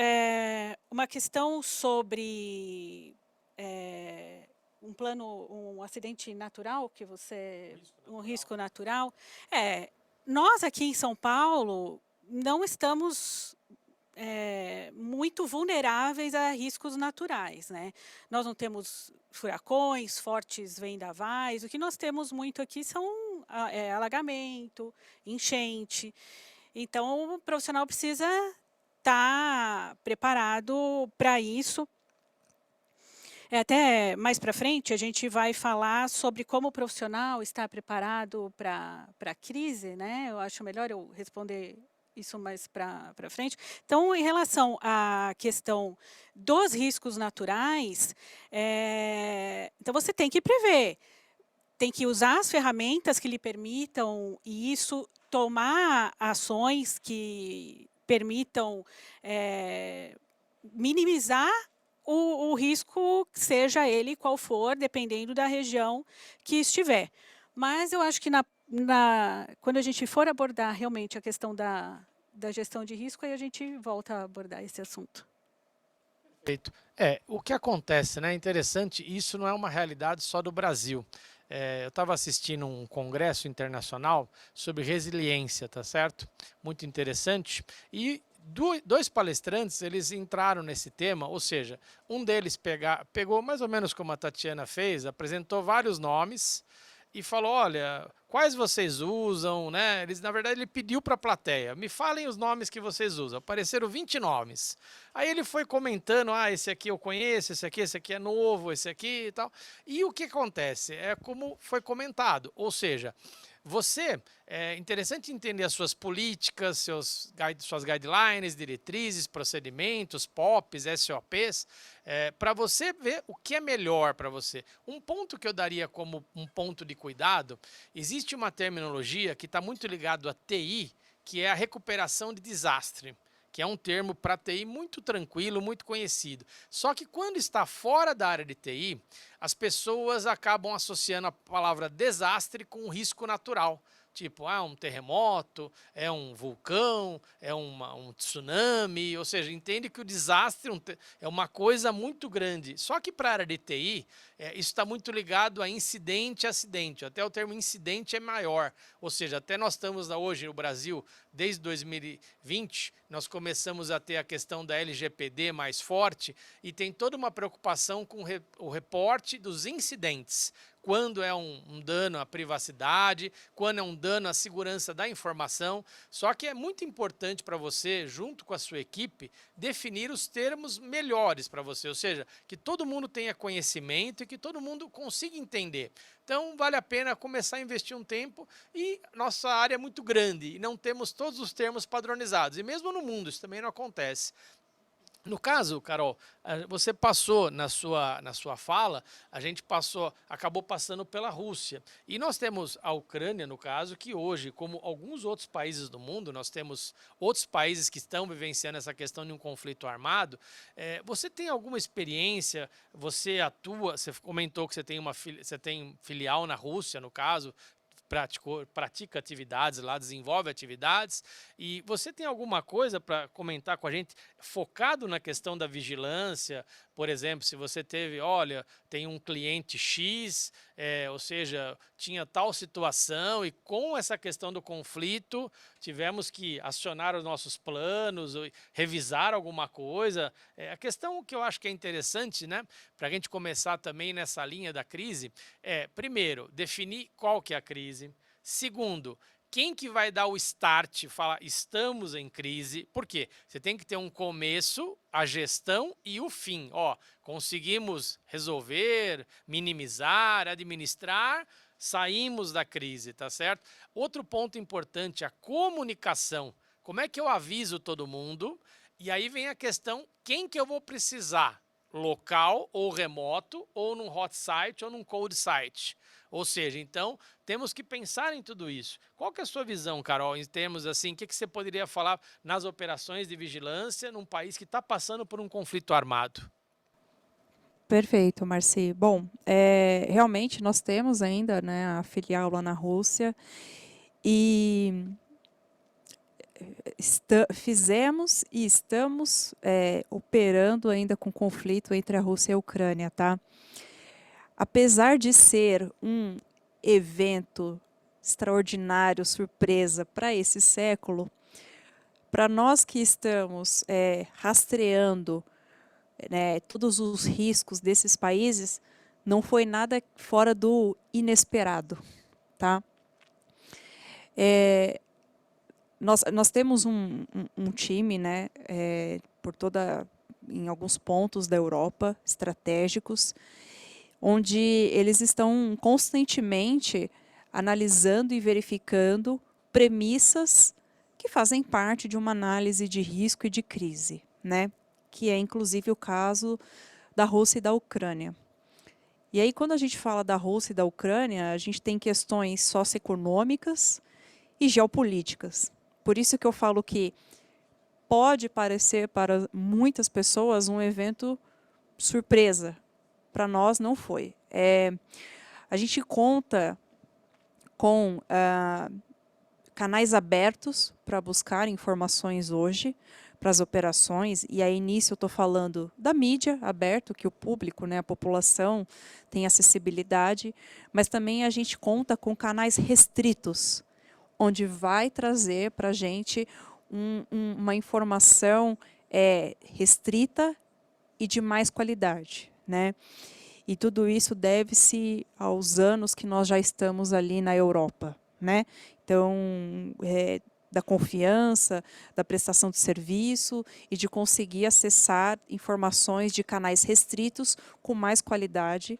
uma questão sobre um acidente natural que você, um risco natural, nós aqui em São Paulo não estamos muito vulneráveis a riscos naturais, né? Nós não temos furacões, fortes vendavais, o que nós temos muito aqui são alagamento, enchente. Então, o profissional precisa estar preparado para isso. Até mais para frente, a gente vai falar sobre como o profissional está preparado para a crise, né? Eu acho melhor eu responder isso mais para frente. Então, em relação à questão dos riscos naturais, então você tem que prever, tem que usar as ferramentas que lhe permitam isso, tomar ações que permitam minimizar o risco, seja ele qual for, dependendo da região que estiver. Mas eu acho que quando a gente for abordar realmente a questão da gestão de risco, aí a gente volta a abordar esse assunto. Perfeito. O que acontece, né? Interessante, isso não é uma realidade só do Brasil. Eu estava assistindo um congresso internacional sobre resiliência, tá certo? Muito interessante. E dois palestrantes, eles entraram nesse tema, ou seja, um deles pegou mais ou menos como a Tatiana fez, apresentou vários nomes e falou, olha, quais vocês usam, né? Na verdade, ele pediu para a plateia, me falem os nomes que vocês usam. Apareceram 20 nomes. Aí ele foi comentando, esse aqui eu conheço, esse aqui é novo, esse aqui e tal. E o que acontece? É como foi comentado, ou seja, é interessante entender as suas políticas, suas guidelines, diretrizes, procedimentos, POPs, SOPs, para você ver o que é melhor para você. Um ponto que eu daria como um ponto de cuidado, existe uma terminologia que está muito ligado a TI, que é a recuperação de desastre, que é um termo para TI muito tranquilo, muito conhecido. Só que quando está fora da área de TI, as pessoas acabam associando a palavra desastre com risco natural. Tipo, um terremoto, é um vulcão, é um tsunami, ou seja, entende que o desastre é uma coisa muito grande. Só que para a área de TI, isso está muito ligado a incidente e acidente. Até o termo incidente é maior. Ou seja, até nós estamos hoje no Brasil, desde 2020, nós começamos a ter a questão da LGPD mais forte e tem toda uma preocupação com o reporte dos incidentes. Quando é um dano à privacidade, quando é um dano à segurança da informação. Só que é muito importante para você, junto com a sua equipe, definir os termos melhores para você, ou seja, que todo mundo tenha conhecimento e que todo mundo consiga entender. Então, vale a pena começar a investir um tempo e nossa área é muito grande e não temos todos os termos padronizados. E mesmo no mundo, isso também não acontece. No caso, Carol, você passou na sua fala, a gente acabou passando pela Rússia. E nós temos a Ucrânia, no caso, que hoje, como alguns outros países do mundo, nós temos outros países que estão vivenciando essa questão de um conflito armado. Você tem alguma experiência? Você comentou que você tem filial na Rússia, no caso, pratica atividades lá, desenvolve atividades, e você tem alguma coisa para comentar com a gente focado na questão da vigilância? Por exemplo, se você tem um cliente X, ou seja, tinha tal situação e com essa questão do conflito tivemos que acionar os nossos planos, revisar alguma coisa. A questão que eu acho que é interessante, né, para a gente começar também nessa linha da crise, primeiro, definir qual que é a crise. Segundo, quem que vai dar o start, falar estamos em crise? Por quê? Você tem que ter um começo, a gestão e o fim. Conseguimos resolver, minimizar, administrar, saímos da crise, tá certo? Outro ponto importante, a comunicação. Como é que eu aviso todo mundo? E aí vem a questão, quem que eu vou precisar? local ou remoto, ou num hot site ou num cold site. Ou seja, então, temos que pensar em tudo isso. Qual que é a sua visão, Carol, em termos assim, o que você poderia falar nas operações de vigilância num país que está passando por um conflito armado? Perfeito, Marci. Bom, realmente nós temos ainda, né, a filial lá na Rússia e fizemos e estamos operando ainda com conflito entre a Rússia e a Ucrânia, tá? Apesar de ser um evento extraordinário, surpresa para esse século, para nós que estamos rastreando, né, todos os riscos desses países, não foi nada fora do inesperado, tá? Nós temos um time, né, em alguns pontos da Europa, estratégicos, onde eles estão constantemente analisando e verificando premissas que fazem parte de uma análise de risco e de crise, né? Que é inclusive o caso da Rússia e da Ucrânia. E aí, quando a gente fala da Rússia e da Ucrânia, a gente tem questões socioeconômicas e geopolíticas. Por isso que eu falo que pode parecer para muitas pessoas um evento surpresa. Para nós não foi. A gente conta com canais abertos para buscar informações hoje para as operações, e aí nisso eu estou falando da mídia aberto, que o público, né, a população tem acessibilidade, mas também a gente conta com canais restritos, onde vai trazer para a gente uma informação restrita e de mais qualidade, né? E tudo isso deve-se aos anos que nós já estamos ali na Europa, né? Então, da confiança, da prestação de serviço e de conseguir acessar informações de canais restritos com mais qualidade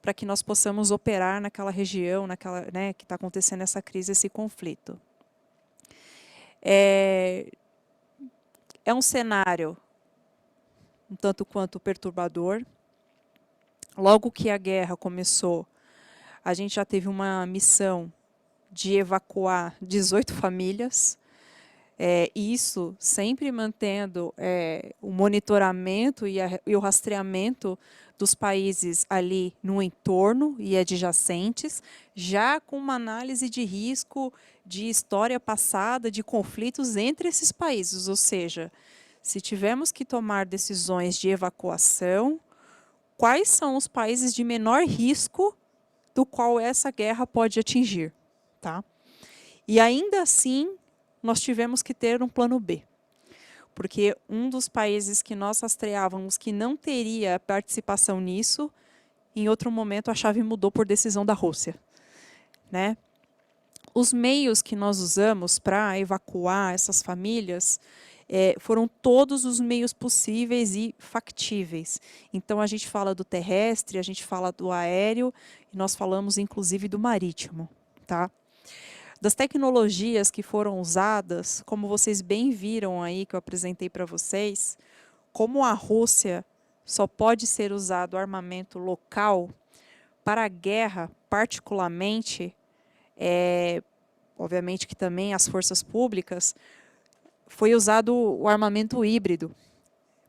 para que nós possamos operar naquela região, né, que está acontecendo essa crise, esse conflito. É um cenário um tanto quanto perturbador. Logo que a guerra começou, a gente já teve uma missão de evacuar 18 famílias, isso sempre mantendo o monitoramento e o rastreamento dos países ali no entorno e adjacentes, já com uma análise de risco de história passada, de conflitos entre esses países, ou seja, se tivermos que tomar decisões de evacuação, quais são os países de menor risco do qual essa guerra pode atingir, tá? E ainda assim, nós tivemos que ter um plano B, porque um dos países que nós rastreávamos que não teria participação nisso, em outro momento a chave mudou por decisão da Rússia, né? Os meios que nós usamos para evacuar essas famílias foram todos os meios possíveis e factíveis. Então, a gente fala do terrestre, a gente fala do aéreo, e nós falamos, inclusive, do marítimo, tá? Das tecnologias que foram usadas, como vocês bem viram aí, que eu apresentei para vocês, como a Rússia só pode ser usado armamento local, para a guerra, particularmente, obviamente que também as forças públicas, foi usado o armamento híbrido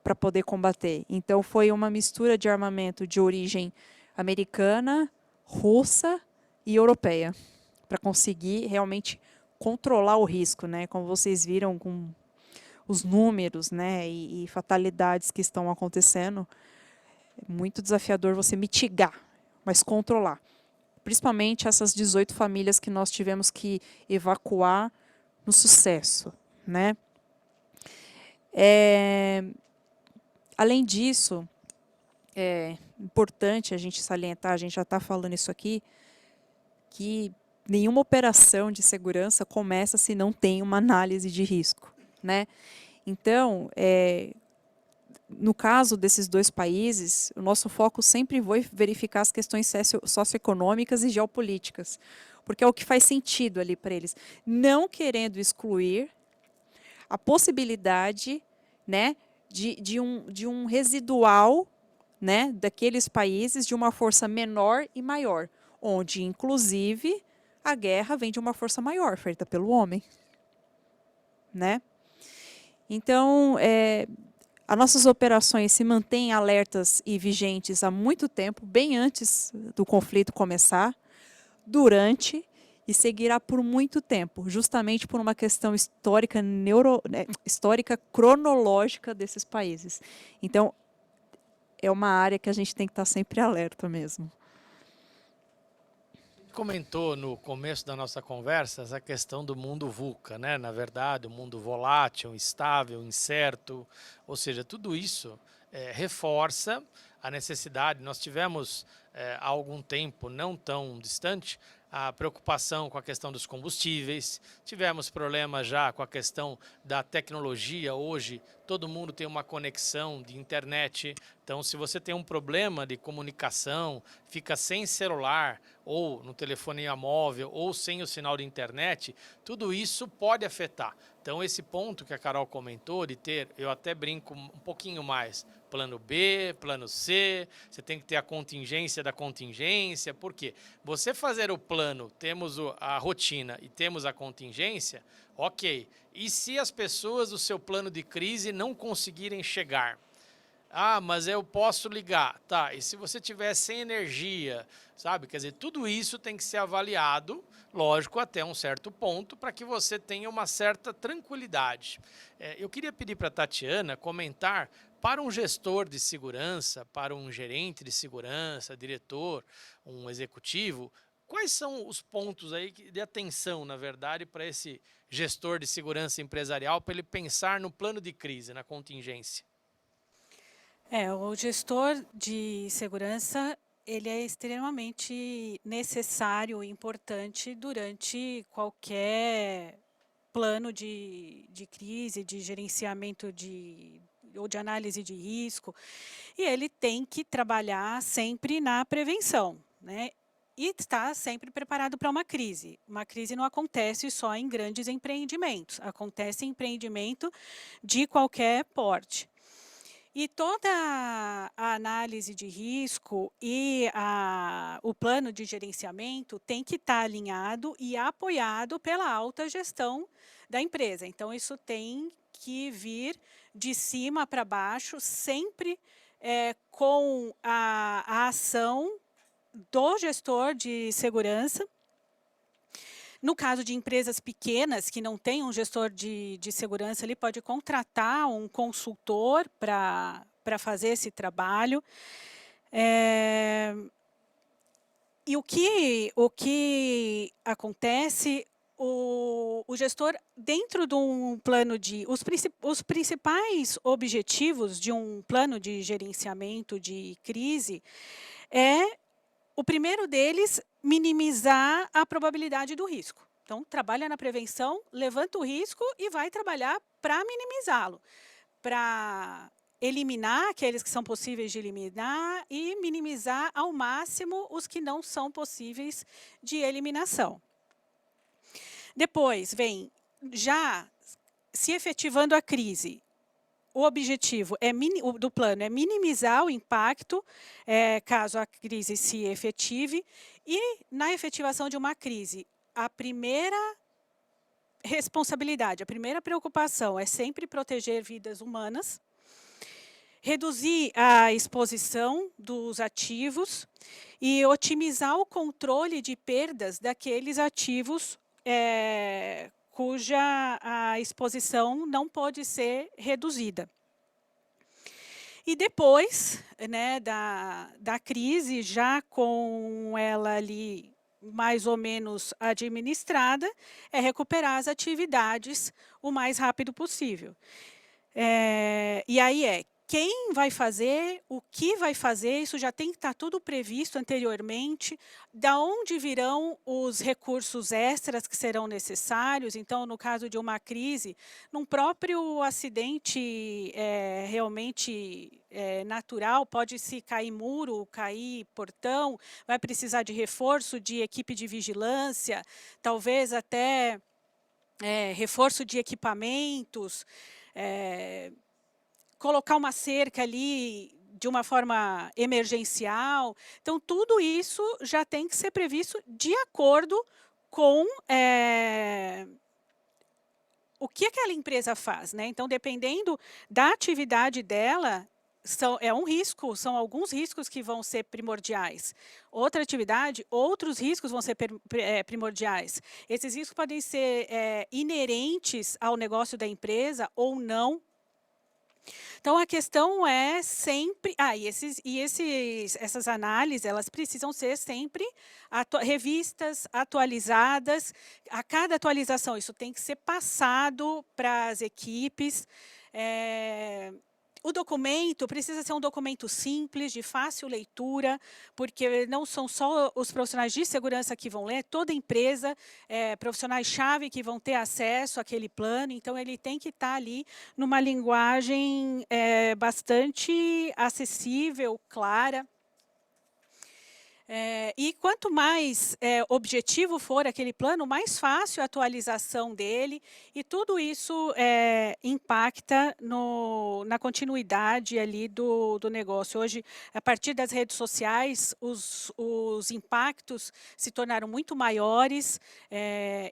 para poder combater. Então, foi uma mistura de armamento de origem americana, russa e europeia, para conseguir realmente controlar o risco, né? Como vocês viram com os números, né, e fatalidades que estão acontecendo, é muito desafiador você mitigar, mas controlar. Principalmente essas 18 famílias que nós tivemos que evacuar no sucesso, né? Além disso, é importante a gente salientar, a gente já está falando isso aqui, que nenhuma operação de segurança começa se não tem uma análise de risco, né? Então, no caso desses dois países, o nosso foco sempre foi verificar as questões socioeconômicas e geopolíticas, porque é o que faz sentido ali para eles, não querendo excluir a possibilidade, né, de um residual né, daqueles países de uma força menor e maior, onde, inclusive, a guerra vem de uma força maior, feita pelo homem, né? Então, as nossas operações se mantêm alertas e vigentes há muito tempo, bem antes do conflito começar, durante e seguirá por muito tempo, justamente por uma questão histórica, histórica cronológica desses países. Então, é uma área que a gente tem que estar sempre alerta mesmo. Comentou no começo da nossa conversa essa questão do mundo VUCA, né? Na verdade, o mundo volátil, instável, incerto, ou seja, tudo isso reforça a necessidade. Nós tivemos há algum tempo, não tão distante, a preocupação com a questão dos combustíveis, tivemos problemas já com a questão da tecnologia. Hoje todo mundo tem uma conexão de internet, então se você tem um problema de comunicação, fica sem celular ou no telefonia móvel ou sem o sinal de internet, tudo isso pode afetar. Então esse ponto que a Carol comentou de ter, eu até brinco um pouquinho mais, plano B, plano C, você tem que ter a contingência da contingência, por quê? Você fazer o plano, temos a rotina e temos a contingência, ok. E se as pessoas do seu plano de crise não conseguirem chegar? Ah, mas eu posso ligar. Tá, e se você tiver sem energia, sabe? Quer dizer, tudo isso tem que ser avaliado, lógico, até um certo ponto, para que você tenha uma certa tranquilidade. Eu queria pedir para a Tatiana comentar para um gestor de segurança, para um gerente de segurança, diretor, um executivo, quais são os pontos aí de atenção, na verdade, para esse gestor de segurança empresarial, para ele pensar no plano de crise, na contingência? O gestor de segurança, ele é extremamente necessário e importante durante qualquer plano de crise, de gerenciamento ou de análise de risco, e ele tem que trabalhar sempre na prevenção, né? E estar sempre preparado para uma crise. Uma crise não acontece só em grandes empreendimentos, acontece em empreendimento de qualquer porte. E toda a análise de risco e o plano de gerenciamento tem que estar alinhado e apoiado pela alta gestão da empresa. Então, isso tem que vir de cima para baixo, sempre com a ação do gestor de segurança. No caso de empresas pequenas que não têm um gestor de segurança, ele pode contratar um consultor para fazer esse trabalho. E o que acontece, o gestor, dentro de um plano os principais objetivos de um plano de gerenciamento de crise o primeiro deles, minimizar a probabilidade do risco. Então, trabalha na prevenção, levanta o risco e vai trabalhar para minimizá-lo, para eliminar aqueles que são possíveis de eliminar e minimizar ao máximo os que não são possíveis de eliminação. Depois vem, já se efetivando a crise, o objetivo do plano é minimizar o impacto caso a crise se efetive, e na efetivação de uma crise, a primeira responsabilidade, a primeira preocupação é sempre proteger vidas humanas, reduzir a exposição dos ativos e otimizar o controle de perdas daqueles ativos cuja a exposição não pode ser reduzida. E depois, né, da crise, já com ela ali mais ou menos administrada, é recuperar as atividades o mais rápido possível. E aí quem vai fazer, o que vai fazer, isso já tem que estar tudo previsto anteriormente, da onde virão os recursos extras que serão necessários. Então, no caso de uma crise, num próprio acidente realmente natural, pode-se cair muro, cair portão, vai precisar de reforço de equipe de vigilância, talvez até reforço de equipamentos, colocar uma cerca ali de uma forma emergencial. Então, tudo isso já tem que ser previsto de acordo com o que aquela empresa faz, né? Então, dependendo da atividade dela, é um risco, são alguns riscos que vão ser primordiais. Outra atividade, outros riscos vão ser primordiais. Esses riscos podem ser inerentes ao negócio da empresa ou não. Então, a questão é sempre... essas análises, elas precisam ser sempre revistas, atualizadas. A cada atualização, isso tem que ser passado para as equipes. O documento precisa ser um documento simples, de fácil leitura, porque não são só os profissionais de segurança que vão ler, toda empresa, profissionais-chave que vão ter acesso àquele plano, então ele tem que estar ali numa linguagem bastante acessível, clara. E quanto mais objetivo for aquele plano, mais fácil a atualização dele, e tudo isso impacta na continuidade ali do negócio. Hoje, a partir das redes sociais, os impactos se tornaram muito maiores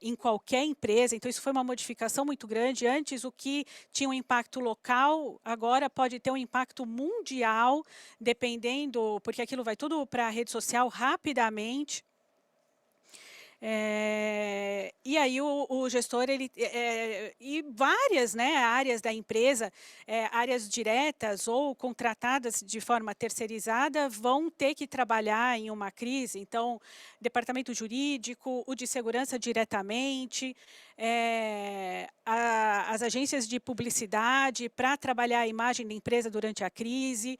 em qualquer empresa, então isso foi uma modificação muito grande. Antes, o que tinha um impacto local, agora pode ter um impacto mundial, dependendo, porque aquilo vai tudo para a rede social rapidamente. E aí o gestor, e várias, né, áreas da empresa, áreas diretas ou contratadas de forma terceirizada, vão ter que trabalhar em uma crise. Então, departamento jurídico, o de segurança diretamente, as agências de publicidade para trabalhar a imagem da empresa durante a crise.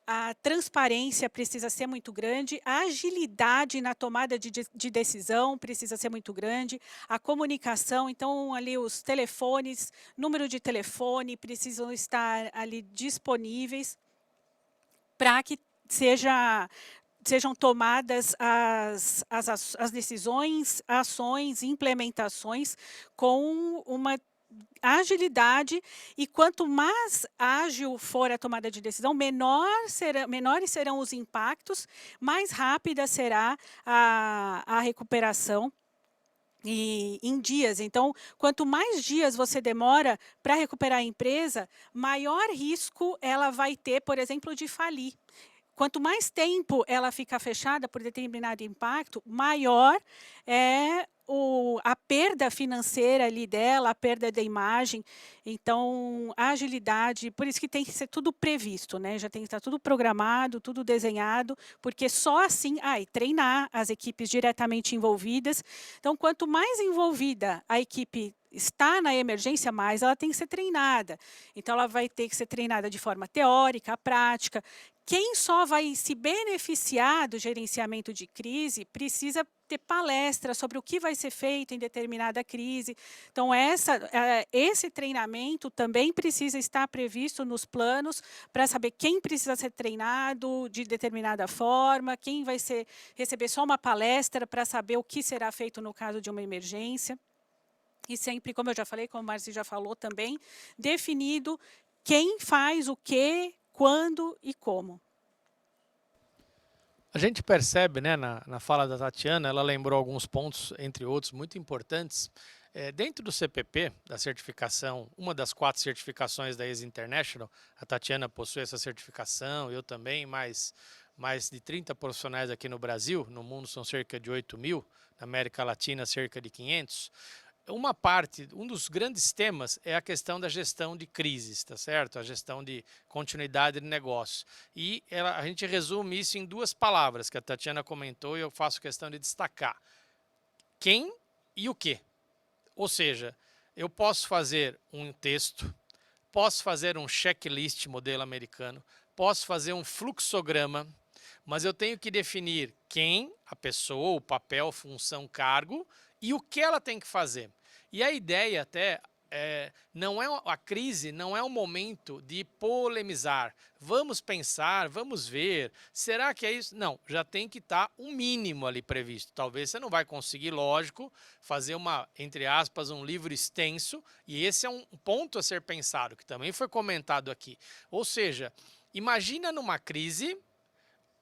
A transparência precisa ser muito grande, a agilidade na tomada de decisão precisa ser muito grande, a comunicação, então, ali os telefones, número de telefone precisam estar ali disponíveis para que sejam tomadas as decisões, ações, implementações com uma agilidade, e quanto mais ágil for a tomada de decisão, menores serão os impactos, mais rápida será a recuperação. E em dias. Então, quanto mais dias você demora para recuperar a empresa, maior risco ela vai ter, por exemplo, de falir. Quanto mais tempo ela ficar fechada por determinado impacto, maior é a perda financeira ali dela, a perda da imagem. Então, a agilidade, por isso que tem que ser tudo previsto, né? Já tem que estar tudo programado, tudo desenhado, porque só assim, e treinar as equipes diretamente envolvidas. Então, quanto mais envolvida a equipe está na emergência, mais ela tem que ser treinada. Então, ela vai ter que ser treinada de forma teórica, prática. Quem só vai se beneficiar do gerenciamento de crise precisa ter palestra sobre o que vai ser feito em determinada crise. Então, esse treinamento também precisa estar previsto nos planos para saber quem precisa ser treinado de determinada forma, quem vai receber só uma palestra para saber o que será feito no caso de uma emergência. E sempre, como eu já falei, como o Marci já falou também, definido quem faz o quê, quando e como. A gente percebe, né, na fala da Tatiana, ela lembrou alguns pontos, entre outros, muito importantes. Dentro do CPP, da certificação, uma das 4 certificações da ESA International, a Tatiana possui essa certificação, eu também, mais de 30 profissionais aqui no Brasil, no mundo são cerca de 8.000, na América Latina cerca de 500. Um dos grandes temas é a questão da gestão de crises, tá certo? A gestão de continuidade de negócio. E a gente resume isso em 2 palavras que a Tatiana comentou e eu faço questão de destacar. Quem e o quê? Ou seja, eu posso fazer um texto, posso fazer um checklist modelo americano, posso fazer um fluxograma, mas eu tenho que definir quem, a pessoa, o papel, função, cargo, e o que ela tem que fazer. E a ideia até, a crise não é o momento de polemizar. Vamos pensar, vamos ver, será que é isso? Não, já tem que estar um mínimo ali previsto. Talvez você não vai conseguir, lógico, fazer entre aspas, um livro extenso, e esse é um ponto a ser pensado, que também foi comentado aqui. Ou seja, Imagina numa crise,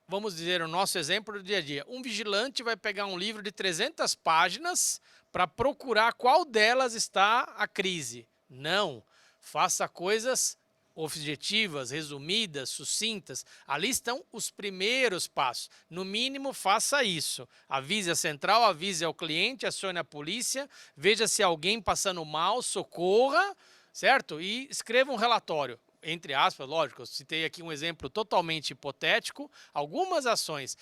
vamos dizer o nosso exemplo do dia a dia. Um vigilante vai pegar um livro de 300 páginas para procurar qual delas está a crise. Não. Faça coisas objetivas, resumidas, sucintas. Ali estão os primeiros passos. No mínimo, faça isso. Avise a central, avise ao cliente, acione a polícia, veja se alguém passando mal, socorra, certo? E escreva um relatório. Entre aspas, lógico, eu citei aqui um exemplo totalmente hipotético, algumas ações.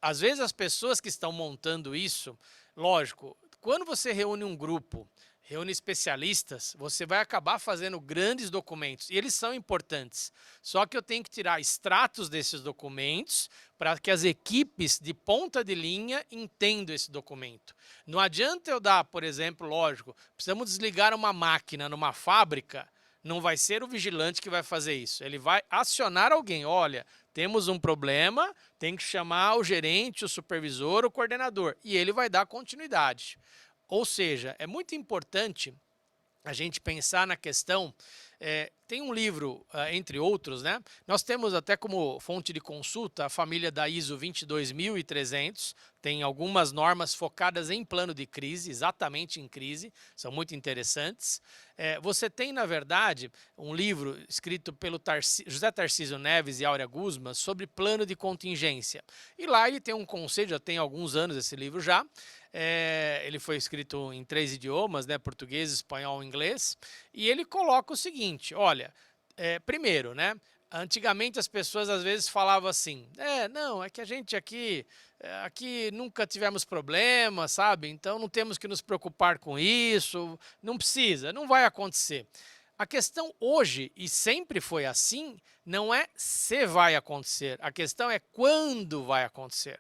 Às vezes as pessoas que estão montando isso, lógico, quando você reúne um grupo, reúne especialistas, você vai acabar fazendo grandes documentos, e eles são importantes. Só que eu tenho que tirar extratos desses documentos para que as equipes de ponta de linha entendam esse documento. Não adianta eu dar, por exemplo, lógico, precisamos desligar uma máquina numa fábrica, não vai ser o vigilante que vai fazer isso. Ele vai acionar alguém. Olha, temos um problema, tem que chamar o gerente, o supervisor, o coordenador. E ele vai dar continuidade. Ou seja, é muito importante a gente pensar na questão. Tem um livro, entre outros, né? Nós temos até como fonte de consulta a família da ISO 22300, tem algumas normas focadas em plano de crise, exatamente em crise, são muito interessantes. Você tem, na verdade, um livro escrito pelo José Tarcísio Neves e Áurea Guzman sobre plano de contingência. E lá ele tem um conceito, já tem alguns anos esse livro já, ele foi escrito em 3 idiomas, né, português, espanhol e inglês, e ele coloca o seguinte, olha, primeiro, né, antigamente as pessoas às vezes falavam assim, não, é que a gente aqui nunca tivemos problema, sabe, então não temos que nos preocupar com isso, não precisa, não vai acontecer. A questão hoje, e sempre foi assim, não é se vai acontecer, a questão é quando vai acontecer.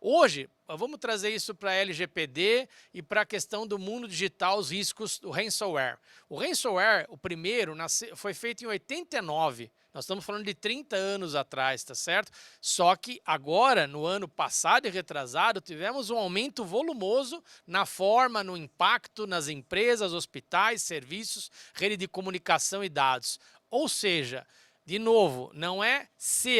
Hoje, vamos trazer isso para a LGPD e para a questão do mundo digital, os riscos do ransomware. O ransomware, o primeiro, foi feito em 89. Nós estamos falando de 30 anos atrás, tá certo? Só que agora, no ano passado e retrasado, tivemos um aumento volumoso na forma, no impacto nas empresas, hospitais, serviços, rede de comunicação e dados. Ou seja, de novo, não é se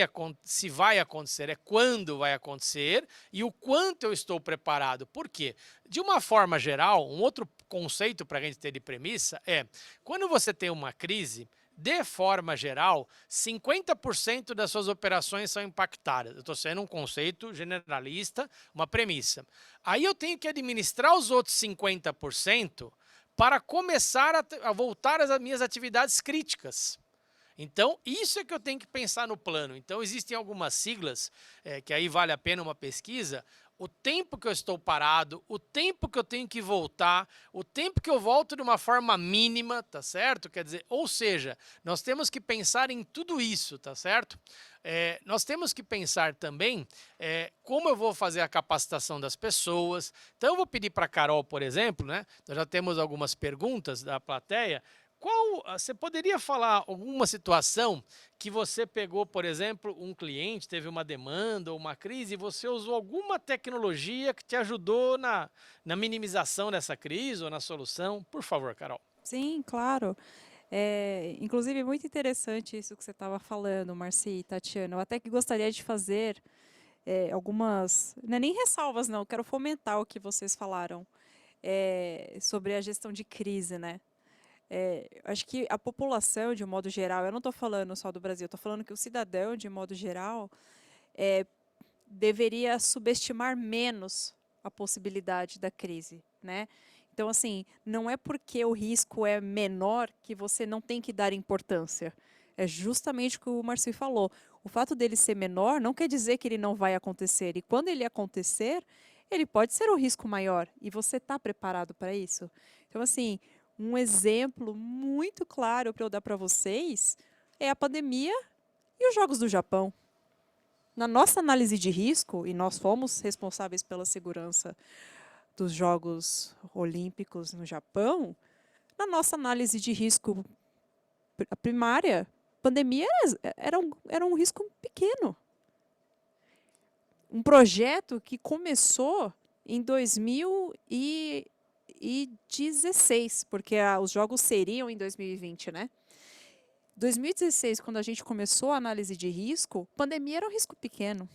vai acontecer, é quando vai acontecer e o quanto eu estou preparado. Por quê? De uma forma geral, um outro conceito para a gente ter de premissa é, quando você tem uma crise, de forma geral, 50% das suas operações são impactadas. Eu estou sendo um conceito generalista, uma premissa. Aí eu tenho que administrar os outros 50% para começar a voltar às minhas atividades críticas. Então, isso é que eu tenho que pensar no plano. Então, existem algumas siglas, que aí vale a pena uma pesquisa, o tempo que eu estou parado, o tempo que eu tenho que voltar, o tempo que eu volto de uma forma mínima, tá certo? Quer dizer, ou seja, nós temos que pensar em tudo isso, tá certo? Nós temos que pensar também como eu vou fazer a capacitação das pessoas. Então, eu vou pedir para a Carol, por exemplo, né? Nós já temos algumas perguntas da plateia. Você poderia falar alguma situação que você pegou, por exemplo, um cliente, teve uma demanda ou uma crise e você usou alguma tecnologia que te ajudou na minimização dessa crise ou na solução? Por favor, Carol. Sim, claro. Inclusive, muito interessante isso que você estava falando, Marci e Tatiana. Eu até que gostaria de fazer algumas, não é nem ressalvas, não, eu quero fomentar o que vocês falaram sobre a gestão de crise, né? Acho que a população, de um modo geral, eu não estou falando só do Brasil, estou falando que o cidadão, de modo geral, deveria subestimar menos a possibilidade da crise, né? Então, assim, não é porque o risco é menor que você não tem que dar importância. É justamente o que o Marci falou. O fato dele ser menor não quer dizer que ele não vai acontecer. E quando ele acontecer, ele pode ser um risco maior. E você está preparado para isso? Então, assim, um exemplo muito claro para eu dar para vocês é a pandemia e os Jogos do Japão. Na nossa análise de risco, e nós fomos responsáveis pela segurança dos Jogos Olímpicos no Japão, na nossa análise de risco primária, pandemia era um risco pequeno. Um projeto que começou em 2016, porque os jogos seriam em 2020, né? 2016, quando a gente começou a análise de risco, pandemia era um risco pequeno.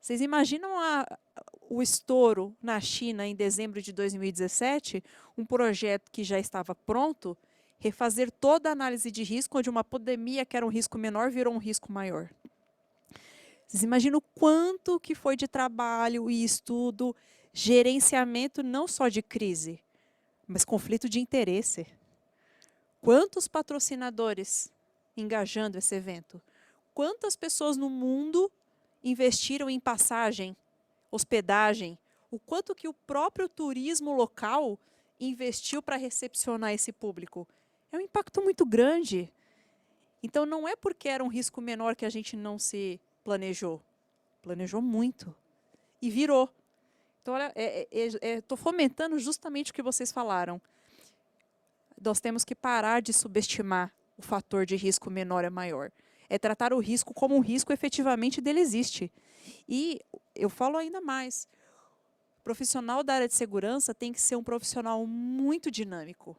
Vocês imaginam o estouro na China em dezembro de 2017, um projeto que já estava pronto, refazer toda a análise de risco, onde uma pandemia que era um risco menor virou um risco maior. Vocês imaginam o quanto que foi de trabalho e estudo, gerenciamento não só de crise, mas conflito de interesse. Quantos patrocinadores engajando esse evento? Quantas pessoas no mundo investiram em passagem, hospedagem? O quanto que o próprio turismo local investiu para recepcionar esse público? É um impacto muito grande. Então, não é porque era um risco menor que a gente não se planejou. Planejou muito. E virou. Então, olha, estou fomentando justamente o que vocês falaram. Nós temos que parar de subestimar o fator de risco menor é maior. É tratar o risco como um risco efetivamente dele existe. E eu falo ainda mais. O profissional da área de segurança tem que ser um profissional muito dinâmico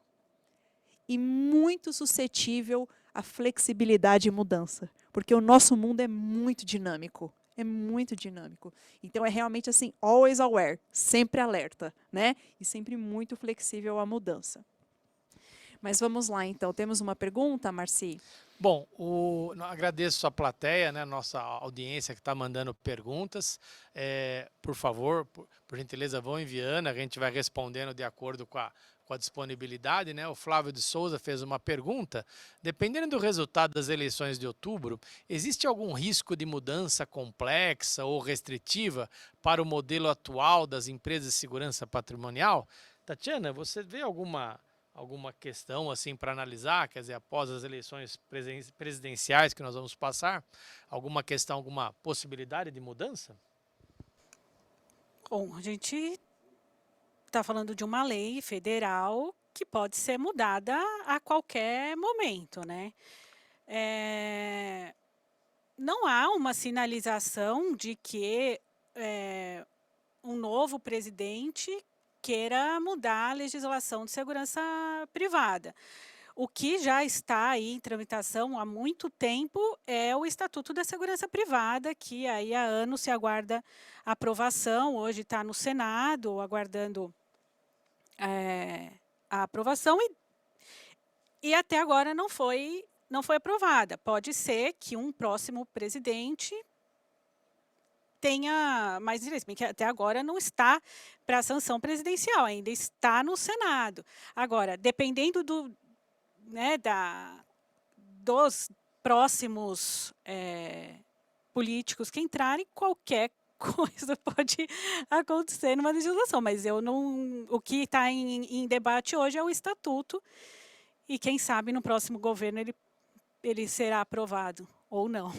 e muito suscetível à flexibilidade e mudança. Porque o nosso mundo é muito dinâmico. É muito dinâmico. Então, é realmente assim, always aware, sempre alerta, né? E sempre muito flexível à mudança. Mas vamos lá, então. Temos uma pergunta, Marci? Bom, agradeço a plateia, né, nossa audiência que está mandando perguntas. Por favor, por gentileza, vão enviando, a gente vai respondendo de acordo com a disponibilidade, né? O Flávio de Souza fez uma pergunta. Dependendo do resultado das eleições de outubro, existe algum risco de mudança complexa ou restritiva para o modelo atual das empresas de segurança patrimonial? Tatiana, você vê alguma questão assim para analisar, quer dizer, após as eleições presidenciais que nós vamos passar, alguma questão, alguma possibilidade de mudança? Bom, a gente está falando de uma lei federal que pode ser mudada a qualquer momento, né? Não há uma sinalização de que um novo presidente queira mudar a legislação de segurança privada. O que já está aí em tramitação há muito tempo é o Estatuto da Segurança Privada, que aí há anos se aguarda aprovação, hoje está no Senado, aguardando a aprovação, e até agora não foi aprovada. Pode ser que um próximo presidente tenha mais direitos, que até agora não está para sanção presidencial, ainda está no Senado. Agora, dependendo dos próximos políticos que entrarem, qualquer coisa pode acontecer numa legislação, mas o que está em debate hoje é o Estatuto, e quem sabe no próximo governo ele será aprovado ou não.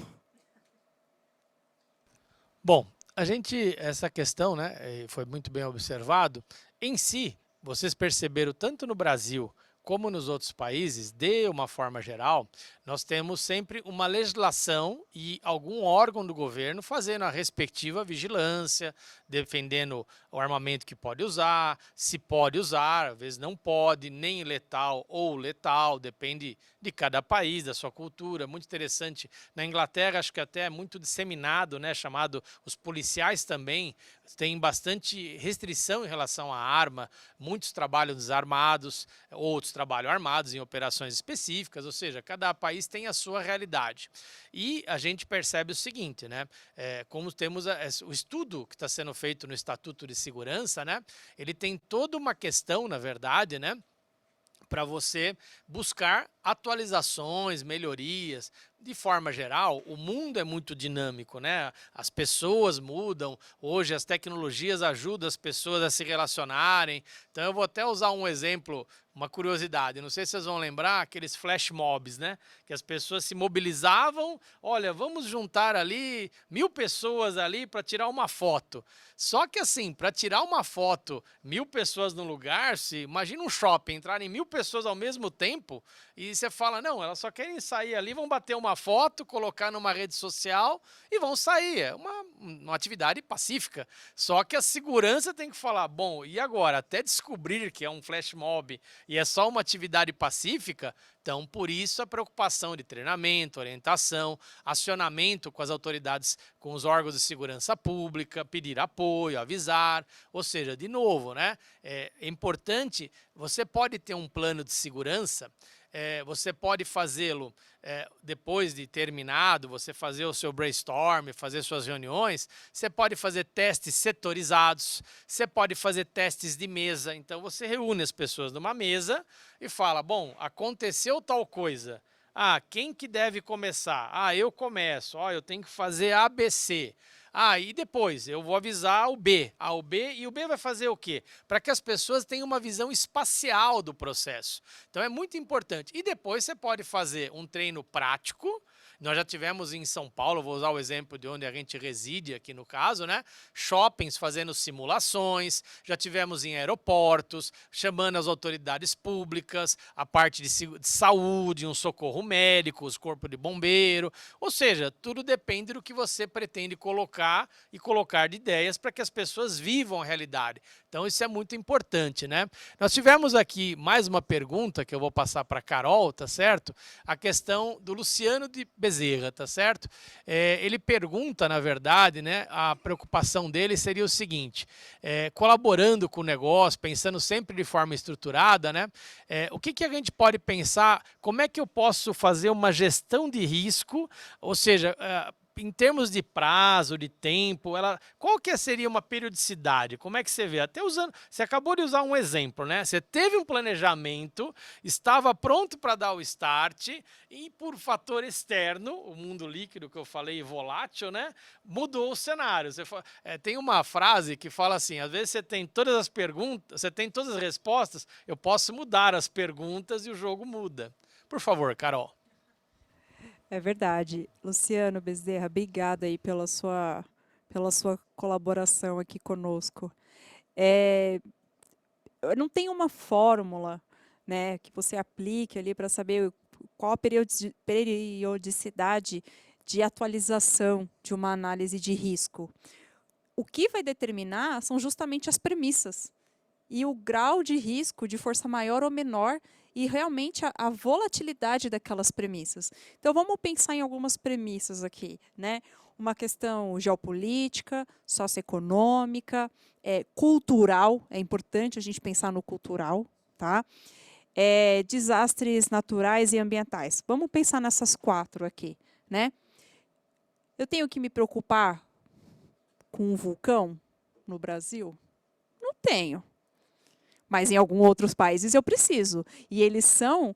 Bom, essa questão, né, foi muito bem observado. Em si, vocês perceberam tanto no Brasil como nos outros países, de uma forma geral, nós temos sempre uma legislação e algum órgão do governo fazendo a respectiva vigilância, defendendo o armamento que pode usar, se pode usar, às vezes não pode, nem letal ou letal, depende de cada país, da sua cultura. Muito interessante. Na Inglaterra, acho que até é muito disseminado, né, chamado os policiais também, tem bastante restrição em relação à arma, muitos trabalham desarmados, outros trabalham armados em operações específicas, ou seja, cada país tem a sua realidade. E a gente percebe o seguinte, né? Como temos o estudo que está sendo feito no Estatuto de Segurança, né? Ele tem toda uma questão, na verdade, né, para você buscar atualizações, melhorias. De forma geral, o mundo é muito dinâmico, né? As pessoas mudam, hoje as tecnologias ajudam as pessoas a se relacionarem. Então eu vou até usar um exemplo, uma curiosidade, não sei se vocês vão lembrar, aqueles flash mobs, né? Que as pessoas se mobilizavam, olha, vamos juntar ali 1000 pessoas ali para tirar uma foto. Só que assim, para tirar uma foto, 1000 pessoas no lugar, imagina um shopping, entrarem 1000 pessoas ao mesmo tempo, e você fala, não, elas só querem sair ali, vão bater uma uma foto, colocar numa rede social e vão sair. É uma atividade pacífica. Só que a segurança tem que falar, bom, e agora? Até descobrir que é um flash mob e é só uma atividade pacífica, então por isso a preocupação de treinamento, orientação, acionamento com as autoridades, com os órgãos de segurança pública, pedir apoio, avisar, ou seja, de novo, né? É importante, você pode ter um plano de segurança, você pode fazê-lo depois de terminado, você fazer o seu brainstorm, fazer suas reuniões, você pode fazer testes setorizados, você pode fazer testes de mesa, então você reúne as pessoas numa mesa e fala, bom, aconteceu tal coisa, quem que deve começar? Eu começo, eu tenho que fazer ABC. E depois eu vou avisar o B. O B, e o B vai fazer o quê? Para que as pessoas tenham uma visão espacial do processo. Então é muito importante. E depois você pode fazer um treino prático. Nós já tivemos em São Paulo, vou usar o exemplo de onde a gente reside aqui no caso, né? Shoppings fazendo simulações, já tivemos em aeroportos, chamando as autoridades públicas, a parte de saúde, um socorro médico, os corpos de bombeiro, ou seja, tudo depende do que você pretende colocar e colocar de ideias para que as pessoas vivam a realidade. Então isso é muito importante, né? Nós tivemos aqui mais uma pergunta que eu vou passar para a Carol, tá certo? A questão do Luciano de Bezerra, tá certo? Ele pergunta, na verdade, né, a preocupação dele seria o seguinte, colaborando com o negócio, pensando sempre de forma estruturada, né, o que a gente pode pensar, como é que eu posso fazer uma gestão de risco, ou seja, em termos de prazo, de tempo, qual que seria uma periodicidade? Como é que você vê? Até usando, você acabou de usar um exemplo, né? Você teve um planejamento, estava pronto para dar o start e por fator externo, o mundo líquido que eu falei, volátil, né? Mudou o cenário. Tem uma frase que fala assim, às vezes você tem todas as perguntas, você tem todas as respostas, eu posso mudar as perguntas e o jogo muda. Por favor, Carol. É verdade. Luciano Bezerra, obrigada aí pela sua colaboração aqui conosco. Eu não tenho uma fórmula, né, que você aplique ali para saber qual a periodicidade de atualização de uma análise de risco. O que vai determinar são justamente as premissas e o grau de risco de força maior ou menor e realmente a volatilidade daquelas premissas. Então, vamos pensar em algumas premissas aqui, né? Uma questão geopolítica, socioeconômica, cultural, é importante a gente pensar no cultural, tá? Desastres naturais e ambientais. Vamos pensar nessas 4 aqui, né? Eu tenho que me preocupar com um vulcão no Brasil? Não tenho. Mas em alguns outros países eu preciso. E eles são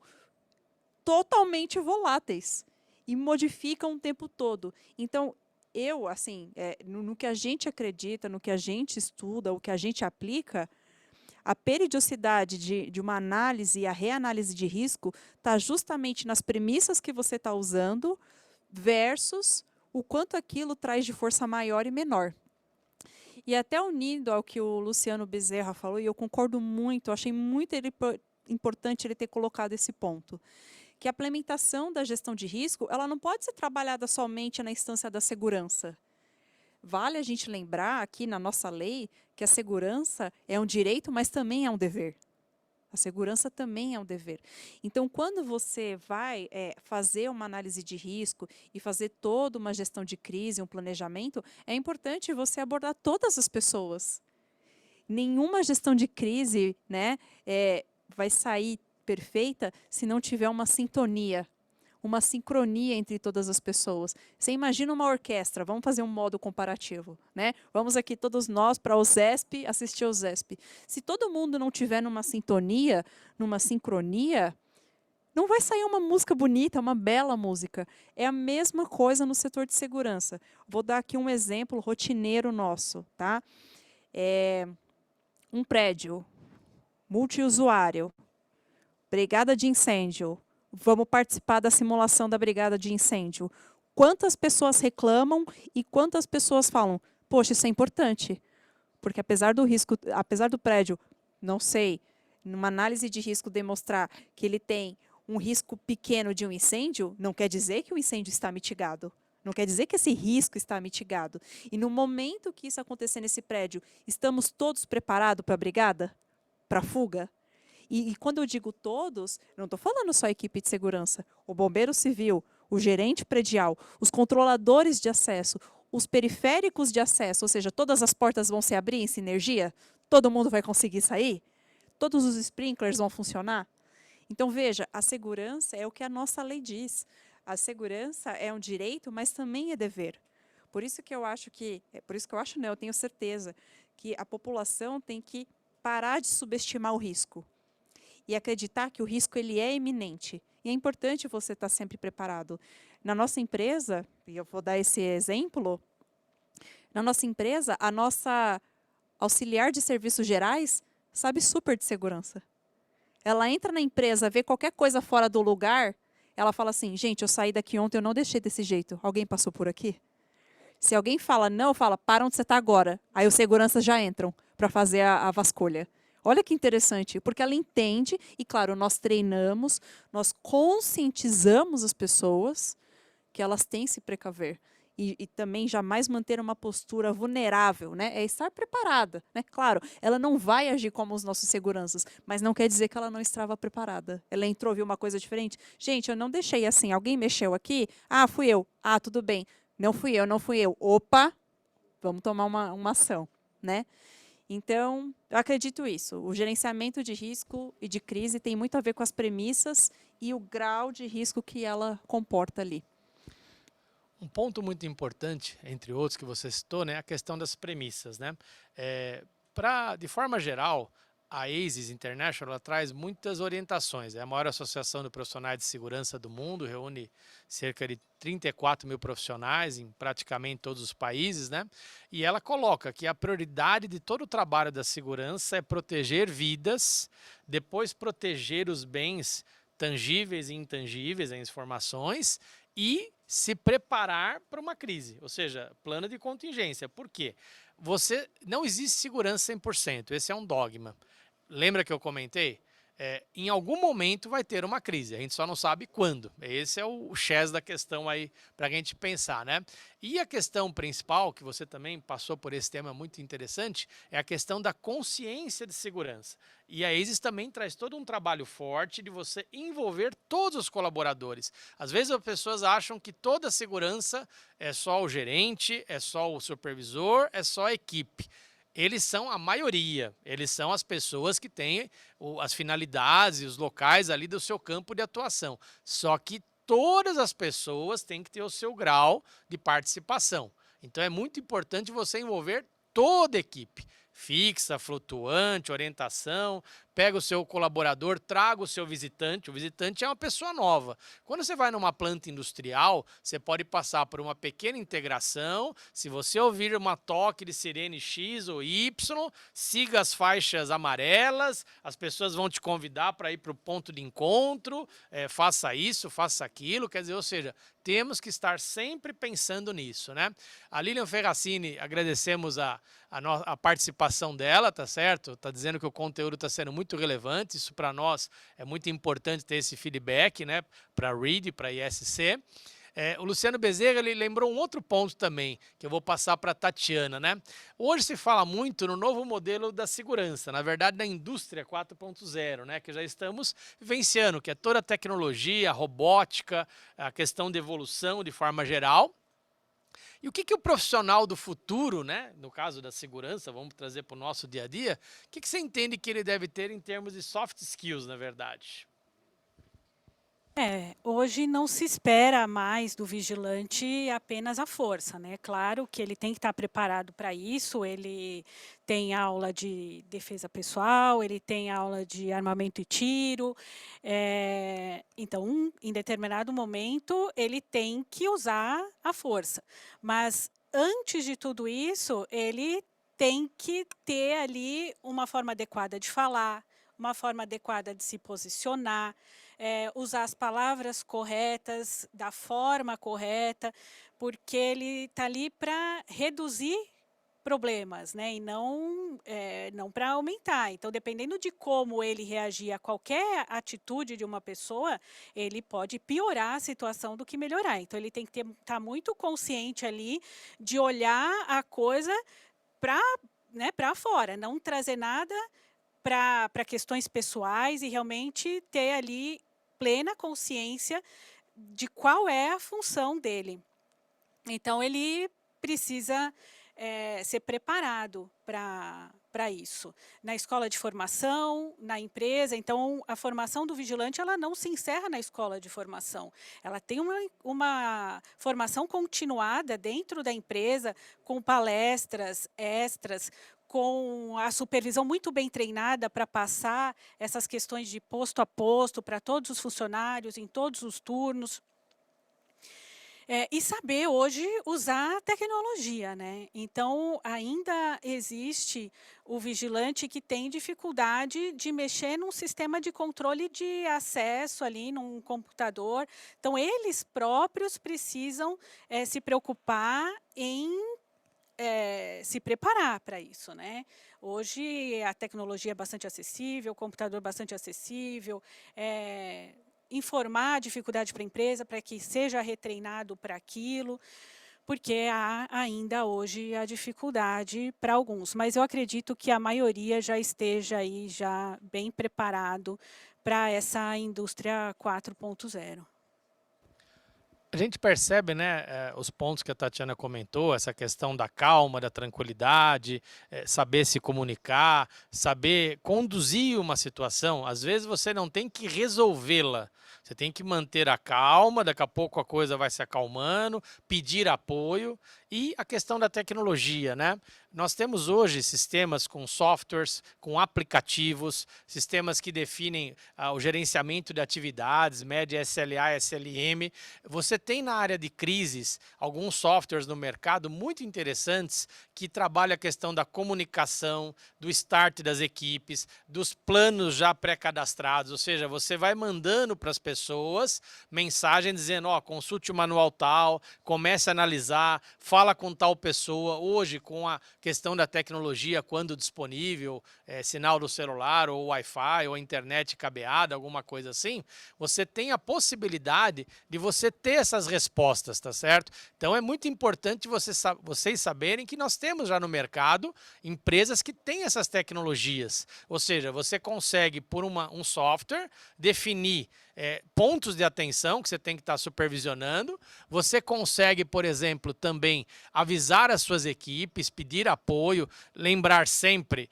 totalmente voláteis e modificam o tempo todo. Então, no que a gente acredita, no que a gente estuda, o que a gente aplica, a periodicidade de uma análise e a reanálise de risco está justamente nas premissas que você está usando versus o quanto aquilo traz de força maior e menor. E até unindo ao que o Luciano Bezerra falou, e eu concordo muito, achei muito importante ele ter colocado esse ponto, que a implementação da gestão de risco, ela não pode ser trabalhada somente na instância da segurança. Vale a gente lembrar aqui na nossa lei que a segurança é um direito, mas também é um dever. A segurança também é um dever. Então, quando você vai fazer uma análise de risco e fazer toda uma gestão de crise, um planejamento, é importante você abordar todas as pessoas. Nenhuma gestão de crise, né, vai sair perfeita se não tiver uma sintonia, uma sincronia entre todas as pessoas. Você imagina uma orquestra, vamos fazer um modo comparativo, né? Vamos aqui todos nós para o ZESP, assistir ao ZESP. Se todo mundo não tiver numa sintonia, numa sincronia, não vai sair uma música bonita, uma bela música. É a mesma coisa no setor de segurança. Vou dar aqui um exemplo rotineiro nosso, tá? Um prédio, multiusuário, brigada de incêndio, vamos participar da simulação da brigada de incêndio. Quantas pessoas reclamam e quantas pessoas falam, poxa, isso é importante, porque apesar do prédio, não sei, numa análise de risco demonstrar que ele tem um risco pequeno de um incêndio, não quer dizer que o incêndio está mitigado. Não quer dizer que esse risco está mitigado. E no momento que isso acontecer nesse prédio, estamos todos preparados para a brigada? Para a fuga? E quando eu digo todos, não estou falando só a equipe de segurança. O bombeiro civil, o gerente predial, os controladores de acesso, os periféricos de acesso, ou seja, todas as portas vão se abrir em sinergia? Todo mundo vai conseguir sair? Todos os sprinklers vão funcionar? Então, veja, a segurança é o que a nossa lei diz. A segurança é um direito, mas também é dever. Por isso que eu acho não, eu tenho certeza que a população tem que parar de subestimar o risco e acreditar que o risco ele é iminente. E é importante você estar sempre preparado. Na nossa empresa, e eu vou dar esse exemplo, na nossa empresa, a nossa auxiliar de serviços gerais sabe super de segurança. Ela entra na empresa, vê qualquer coisa fora do lugar, ela fala assim, gente, eu saí daqui ontem, eu não deixei desse jeito. Alguém passou por aqui? Se alguém fala não, fala, para onde você está agora. Aí os seguranças já entram para fazer a vasculha. Olha que interessante, porque ela entende, e claro, nós treinamos, nós conscientizamos as pessoas que elas têm que se precaver. E também jamais manter uma postura vulnerável, né? É estar preparada, né? Claro, ela não vai agir como os nossos seguranças, mas não quer dizer que ela não estava preparada. Ela entrou, viu uma coisa diferente. Gente, eu não deixei assim, alguém mexeu aqui? Ah, fui eu. Ah, tudo bem. Não fui eu, não fui eu. Opa, vamos tomar uma ação, né? Então, eu acredito isso. O gerenciamento de risco e de crise tem muito a ver com as premissas e o grau de risco que ela comporta ali. Um ponto muito importante, entre outros que você citou, né, é a questão das premissas, né? De forma geral, a ASIS International ela traz muitas orientações. É a maior associação de profissionais de segurança do mundo, reúne cerca de 34 mil profissionais em praticamente todos os países, né? E ela coloca que a prioridade de todo o trabalho da segurança é proteger vidas, depois proteger os bens tangíveis e intangíveis, as informações, e se preparar para uma crise, ou seja, plano de contingência. Por quê? Não existe segurança 100%, esse é um dogma. Lembra que eu comentei? Em algum momento vai ter uma crise, a gente só não sabe quando. Esse é o chess da questão aí para a gente pensar, né? E a questão principal, que você também passou por esse tema muito interessante, é a questão da consciência de segurança. E a ASIS também traz todo um trabalho forte de você envolver todos os colaboradores. Às vezes as pessoas acham que toda a segurança é só o gerente, é só o supervisor, é só a equipe. Eles são a maioria, eles são as pessoas que têm as finalidades e os locais ali do seu campo de atuação. Só que todas as pessoas têm que ter o seu grau de participação. Então é muito importante você envolver toda a equipe, fixa, flutuante, orientação, pega o seu colaborador, traga o seu visitante. O visitante é uma pessoa nova. Quando você vai numa planta industrial, você pode passar por uma pequena integração. Se você ouvir uma toque de sirene X ou Y, siga as faixas amarelas, as pessoas vão te convidar para ir para o ponto de encontro, faça isso, faça aquilo, quer dizer, ou seja, temos que estar sempre pensando nisso, né? A Lilian Ferracini, agradecemos a participação dela, tá certo? Tá dizendo que o conteúdo está sendo muito relevante, isso para nós é muito importante ter esse feedback, né? Para a READ, para a ISC. O Luciano Bezerra ele lembrou um outro ponto também, que eu vou passar para a Tatiana, né? Hoje se fala muito no novo modelo da segurança, na verdade na indústria 4.0, né? Que já estamos vivenciando, que é toda a tecnologia, a robótica, a questão de evolução de forma geral. E o que o profissional do futuro, né, no caso da segurança, vamos trazer para o nosso dia a dia, o que você entende que ele deve ter em termos de soft skills, na verdade? Hoje não se espera mais do vigilante apenas a força, né? Claro que ele tem que estar preparado para isso, ele tem aula de defesa pessoal, ele tem aula de armamento e tiro, então, em determinado momento, ele tem que usar a força. Mas, antes de tudo isso, ele tem que ter ali uma forma adequada de falar, uma forma adequada de se posicionar, usar as palavras corretas, da forma correta, porque ele está ali para reduzir problemas, né, e não para aumentar. Então, dependendo de como ele reagir a qualquer atitude de uma pessoa, ele pode piorar a situação do que melhorar. Então, ele tem que estar muito consciente ali de olhar a coisa para, né, para fora, não trazer nada para questões pessoais e realmente ter ali plena consciência de qual é a função dele. Então, ele precisa ser preparado para isso. Na escola de formação, na empresa, então, a formação do vigilante ela não se encerra na escola de formação. Ela tem uma formação continuada dentro da empresa, com palestras extras, com a supervisão muito bem treinada para passar essas questões de posto a posto para todos os funcionários, em todos os turnos. E saber hoje usar a tecnologia, né? Então, ainda existe o vigilante que tem dificuldade de mexer num sistema de controle de acesso ali num computador. Então, eles próprios precisam se preocupar em se preparar para isso, né? Hoje a tecnologia é bastante acessível, o computador é bastante acessível, informar a dificuldade para a empresa, para que seja retreinado para aquilo, porque há ainda hoje a dificuldade para alguns. Mas eu acredito que a maioria já esteja aí já bem preparado para essa indústria 4.0. A gente percebe, né, os pontos que a Tatiana comentou, essa questão da calma, da tranquilidade, saber se comunicar, saber conduzir uma situação. Às vezes você não tem que resolvê-la, você tem que manter a calma, daqui a pouco a coisa vai se acalmando, pedir apoio. E a questão da tecnologia, né? Nós temos hoje sistemas com softwares, com aplicativos, sistemas que definem o gerenciamento de atividades, mede SLA, SLM. Você tem na área de crises alguns softwares no mercado muito interessantes que trabalham a questão da comunicação, do start das equipes, dos planos já pré-cadastrados, ou seja, você vai mandando para as pessoas mensagem dizendo, ó, consulte o manual tal, comece a analisar, fala com tal pessoa. Hoje, com a questão da tecnologia, quando disponível, sinal do celular, ou Wi-Fi, ou internet cabeada, alguma coisa assim, você tem a possibilidade de você ter essas respostas, tá certo? Então é muito importante vocês saberem que nós temos já no mercado empresas que têm essas tecnologias. Ou seja, você consegue, por um software, definir pontos de atenção que você tem que estar supervisionando. Você consegue, por exemplo, também avisar as suas equipes, pedir apoio, lembrar sempre,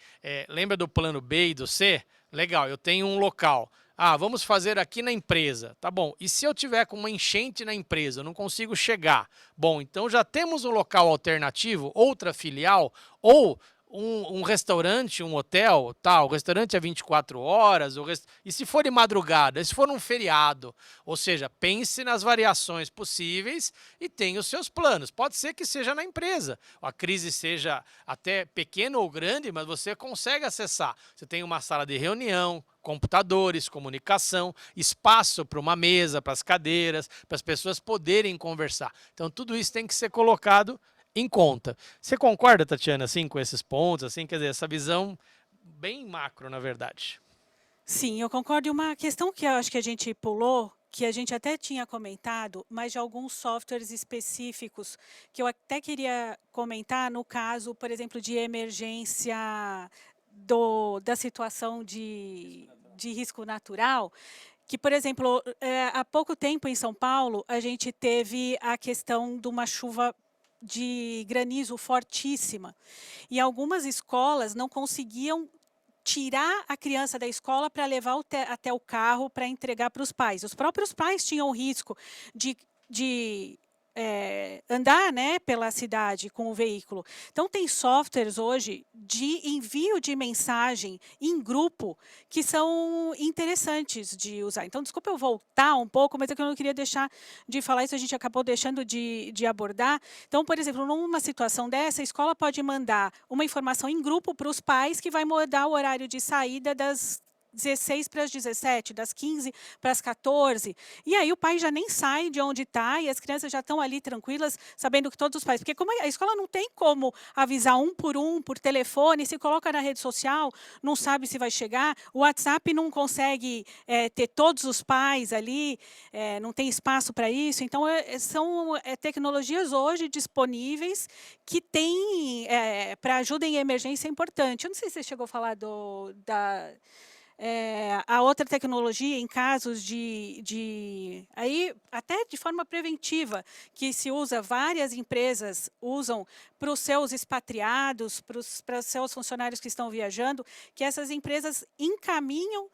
lembra do plano B e do C? Legal, eu tenho um local. Ah, vamos fazer aqui na empresa. Tá bom, e se eu tiver com uma enchente na empresa, eu não consigo chegar? Bom, então já temos um local alternativo, outra filial, ou um restaurante, um hotel, tá, o restaurante é 24 horas, e se for de madrugada, e se for um feriado? Ou seja, pense nas variações possíveis e tenha os seus planos. Pode ser que seja na empresa, a crise seja até pequena ou grande, mas você consegue acessar. Você tem uma sala de reunião, computadores, comunicação, espaço para uma mesa, para as cadeiras, para as pessoas poderem conversar. Então, tudo isso tem que ser colocado em conta. Você concorda, Tatiana, assim, com esses pontos, assim, quer dizer, essa visão bem macro, na verdade? Sim, eu concordo. E uma questão que eu acho que a gente pulou, que a gente até tinha comentado, mas de alguns softwares específicos, que eu até queria comentar no caso, por exemplo, de emergência da situação de risco natural, que, por exemplo, há pouco tempo em São Paulo, a gente teve a questão de uma chuva de granizo fortíssima. E algumas escolas não conseguiam tirar a criança da escola para levar até o carro para entregar para os pais. Os próprios pais tinham o risco de andar, né, pela cidade com o veículo. Então, tem softwares hoje de envio de mensagem em grupo que são interessantes de usar. Então, desculpa eu voltar um pouco, mas é que eu não queria deixar de falar isso, a gente acabou deixando de abordar. Então, por exemplo, numa situação dessa, a escola pode mandar uma informação em grupo para os pais que vai mudar o horário de saída 16 para as 17, das 15 para as 14. E aí o pai já nem sai de onde está e as crianças já estão ali tranquilas, sabendo que todos os pais. Porque como a escola não tem como avisar um, por telefone, se coloca na rede social, não sabe se vai chegar, o WhatsApp não consegue ter todos os pais ali, não tem espaço para isso. Então, são tecnologias hoje disponíveis que têm, para ajuda em emergência, é importante. Eu não sei se você chegou a falar a outra tecnologia em casos aí até de forma preventiva, que se usa, várias empresas usam para os seus expatriados, para os seus funcionários que estão viajando, que essas empresas encaminham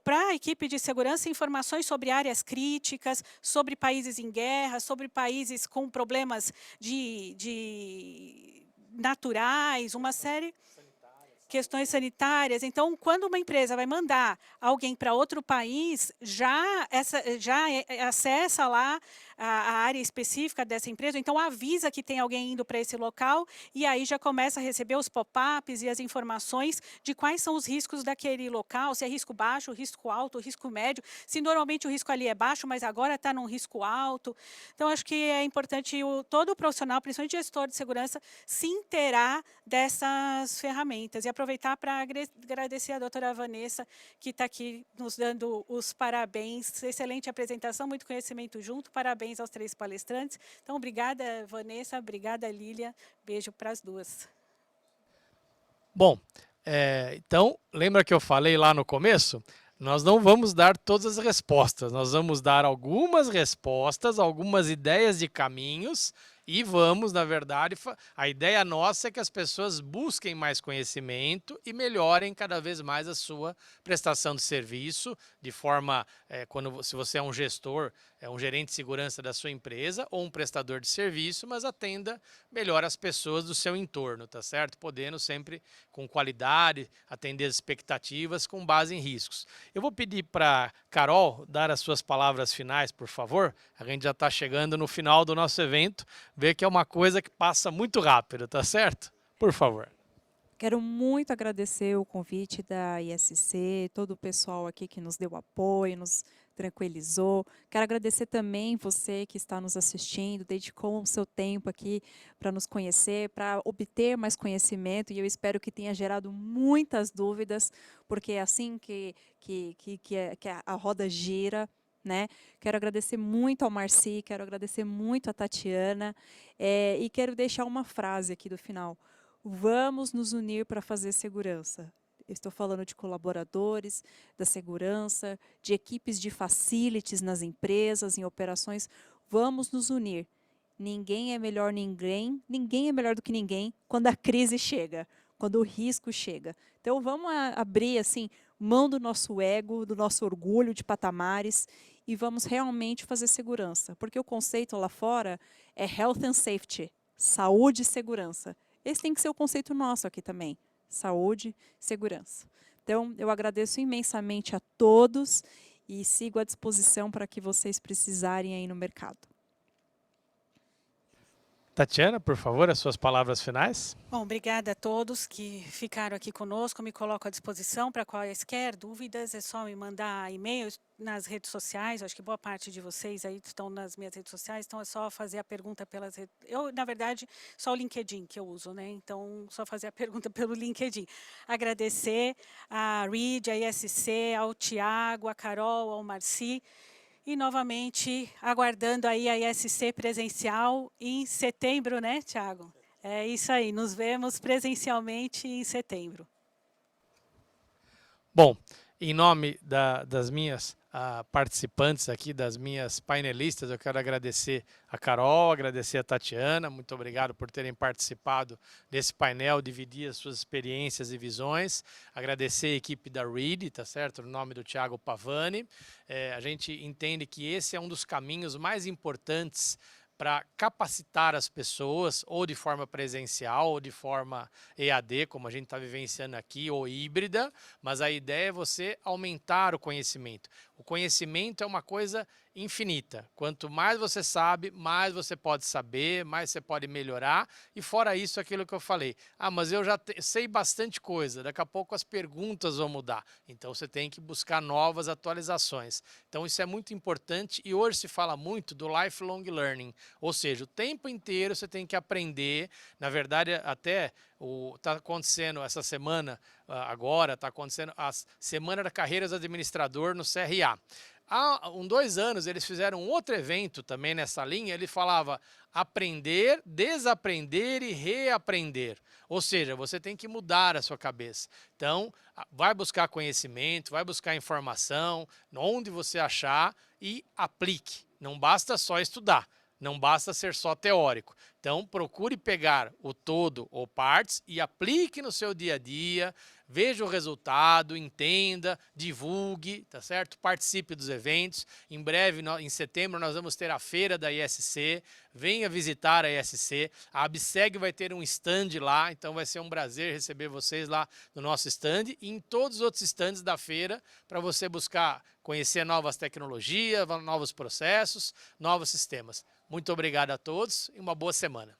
para a equipe de segurança informações sobre áreas críticas, sobre países em guerra, sobre países com problemas naturais, uma série questões sanitárias. Então, quando uma empresa vai mandar alguém para outro país, já acessa lá a área específica dessa empresa, então avisa que tem alguém indo para esse local e aí já começa a receber os pop-ups e as informações de quais são os riscos daquele local, se é risco baixo, risco alto, risco médio, se normalmente o risco ali é baixo, mas agora está num risco alto. Então, acho que é importante todo o profissional, principalmente gestor de segurança, se inteirar dessas ferramentas. E aproveitar para agradecer a doutora Vanessa, que está aqui nos dando os parabéns. Excelente apresentação, muito conhecimento junto. Parabéns aos 3 palestrantes. Então, obrigada, Vanessa. Obrigada, Lília. Beijo para as duas. Bom, então, lembra que eu falei lá no começo? Nós não vamos dar todas as respostas, nós vamos dar algumas respostas, algumas ideias de caminhos e vamos, na verdade, a ideia nossa é que as pessoas busquem mais conhecimento e melhorem cada vez mais a sua prestação de serviço, de forma, se você é um gestor, um gerente de segurança da sua empresa ou um prestador de serviço, mas atenda melhor as pessoas do seu entorno, tá certo? Podendo sempre, com qualidade, atender as expectativas com base em riscos. Eu vou pedir para Carol dar as suas palavras finais, por favor. A gente já está chegando no final do nosso evento, ver que é uma coisa que passa muito rápido, tá certo? Por favor. Quero muito agradecer o convite da ISC, todo o pessoal aqui que nos deu apoio, nos tranquilizou. Quero agradecer também você que está nos assistindo, dedicou o seu tempo aqui para nos conhecer, para obter mais conhecimento, e eu espero que tenha gerado muitas dúvidas, porque é assim que a roda gira, né? Quero agradecer muito ao Marci, quero agradecer muito a Tatiana, e quero deixar uma frase aqui do final. Vamos nos unir para fazer segurança. Estou falando de colaboradores, da segurança, de equipes de facilities nas empresas, em operações. Vamos nos unir. Ninguém é melhor ninguém é melhor do que ninguém quando a crise chega, quando o risco chega. Então, vamos abrir assim, mão do nosso ego, do nosso orgulho de patamares e vamos realmente fazer segurança. Porque o conceito lá fora é health and safety, saúde e segurança. Esse tem que ser o conceito nosso aqui também, saúde, segurança. Então, eu agradeço imensamente a todos e sigo à disposição para que vocês precisarem aí no mercado. Tatiana, por favor, as suas palavras finais. Bom, obrigada a todos que ficaram aqui conosco. Me coloco à disposição para quaisquer dúvidas. É só me mandar e-mail nas redes sociais. Acho que boa parte de vocês aí estão nas minhas redes sociais. Então, é só fazer a pergunta pelas redes. Eu, na verdade, só o LinkedIn que eu uso, né? Então, só fazer a pergunta pelo LinkedIn. Agradecer a Reed, a ISC, ao Tiago, a Carol, ao Marci. E, novamente, aguardando aí a ISC presencial em setembro, né, Tiago? É isso aí, nos vemos presencialmente em setembro. Bom, em nome das minhas participantes aqui, das minhas painelistas, eu quero agradecer a Carol, agradecer a Tatiana, muito obrigado por terem participado desse painel, dividir as suas experiências e visões, agradecer a equipe da Reed, tá certo? No nome do Thiago Pavani, a gente entende que esse é um dos caminhos mais importantes para capacitar as pessoas, ou de forma presencial, ou de forma EAD, como a gente está vivenciando aqui, ou híbrida, mas a ideia é você aumentar o conhecimento. O conhecimento é uma coisa infinita. Quanto mais você sabe, mais você pode saber, mais você pode melhorar. E fora isso, aquilo que eu falei. Ah, mas eu já sei bastante coisa. Daqui a pouco as perguntas vão mudar. Então você tem que buscar novas atualizações. Então isso é muito importante e hoje se fala muito do lifelong learning. Ou seja, o tempo inteiro você tem que aprender. Na verdade, até está acontecendo essa semana, agora está acontecendo a Semana da Carreiras do Administrador no CRA. Há 2 anos eles fizeram um outro evento também nessa linha, ele falava aprender, desaprender e reaprender. Ou seja, você tem que mudar a sua cabeça. Então, vai buscar conhecimento, vai buscar informação, onde você achar e aplique. Não basta só estudar, não basta ser só teórico. Então, procure pegar o todo ou partes e aplique no seu dia a dia, veja o resultado, entenda, divulgue, tá certo? Participe dos eventos. Em breve, em setembro, nós vamos ter a feira da ISC. Venha visitar a ISC. A ABSEG vai ter um stand lá, então vai ser um prazer receber vocês lá no nosso stand e em todos os outros stands da feira para você buscar conhecer novas tecnologias, novos processos, novos sistemas. Muito obrigado a todos e uma boa semana.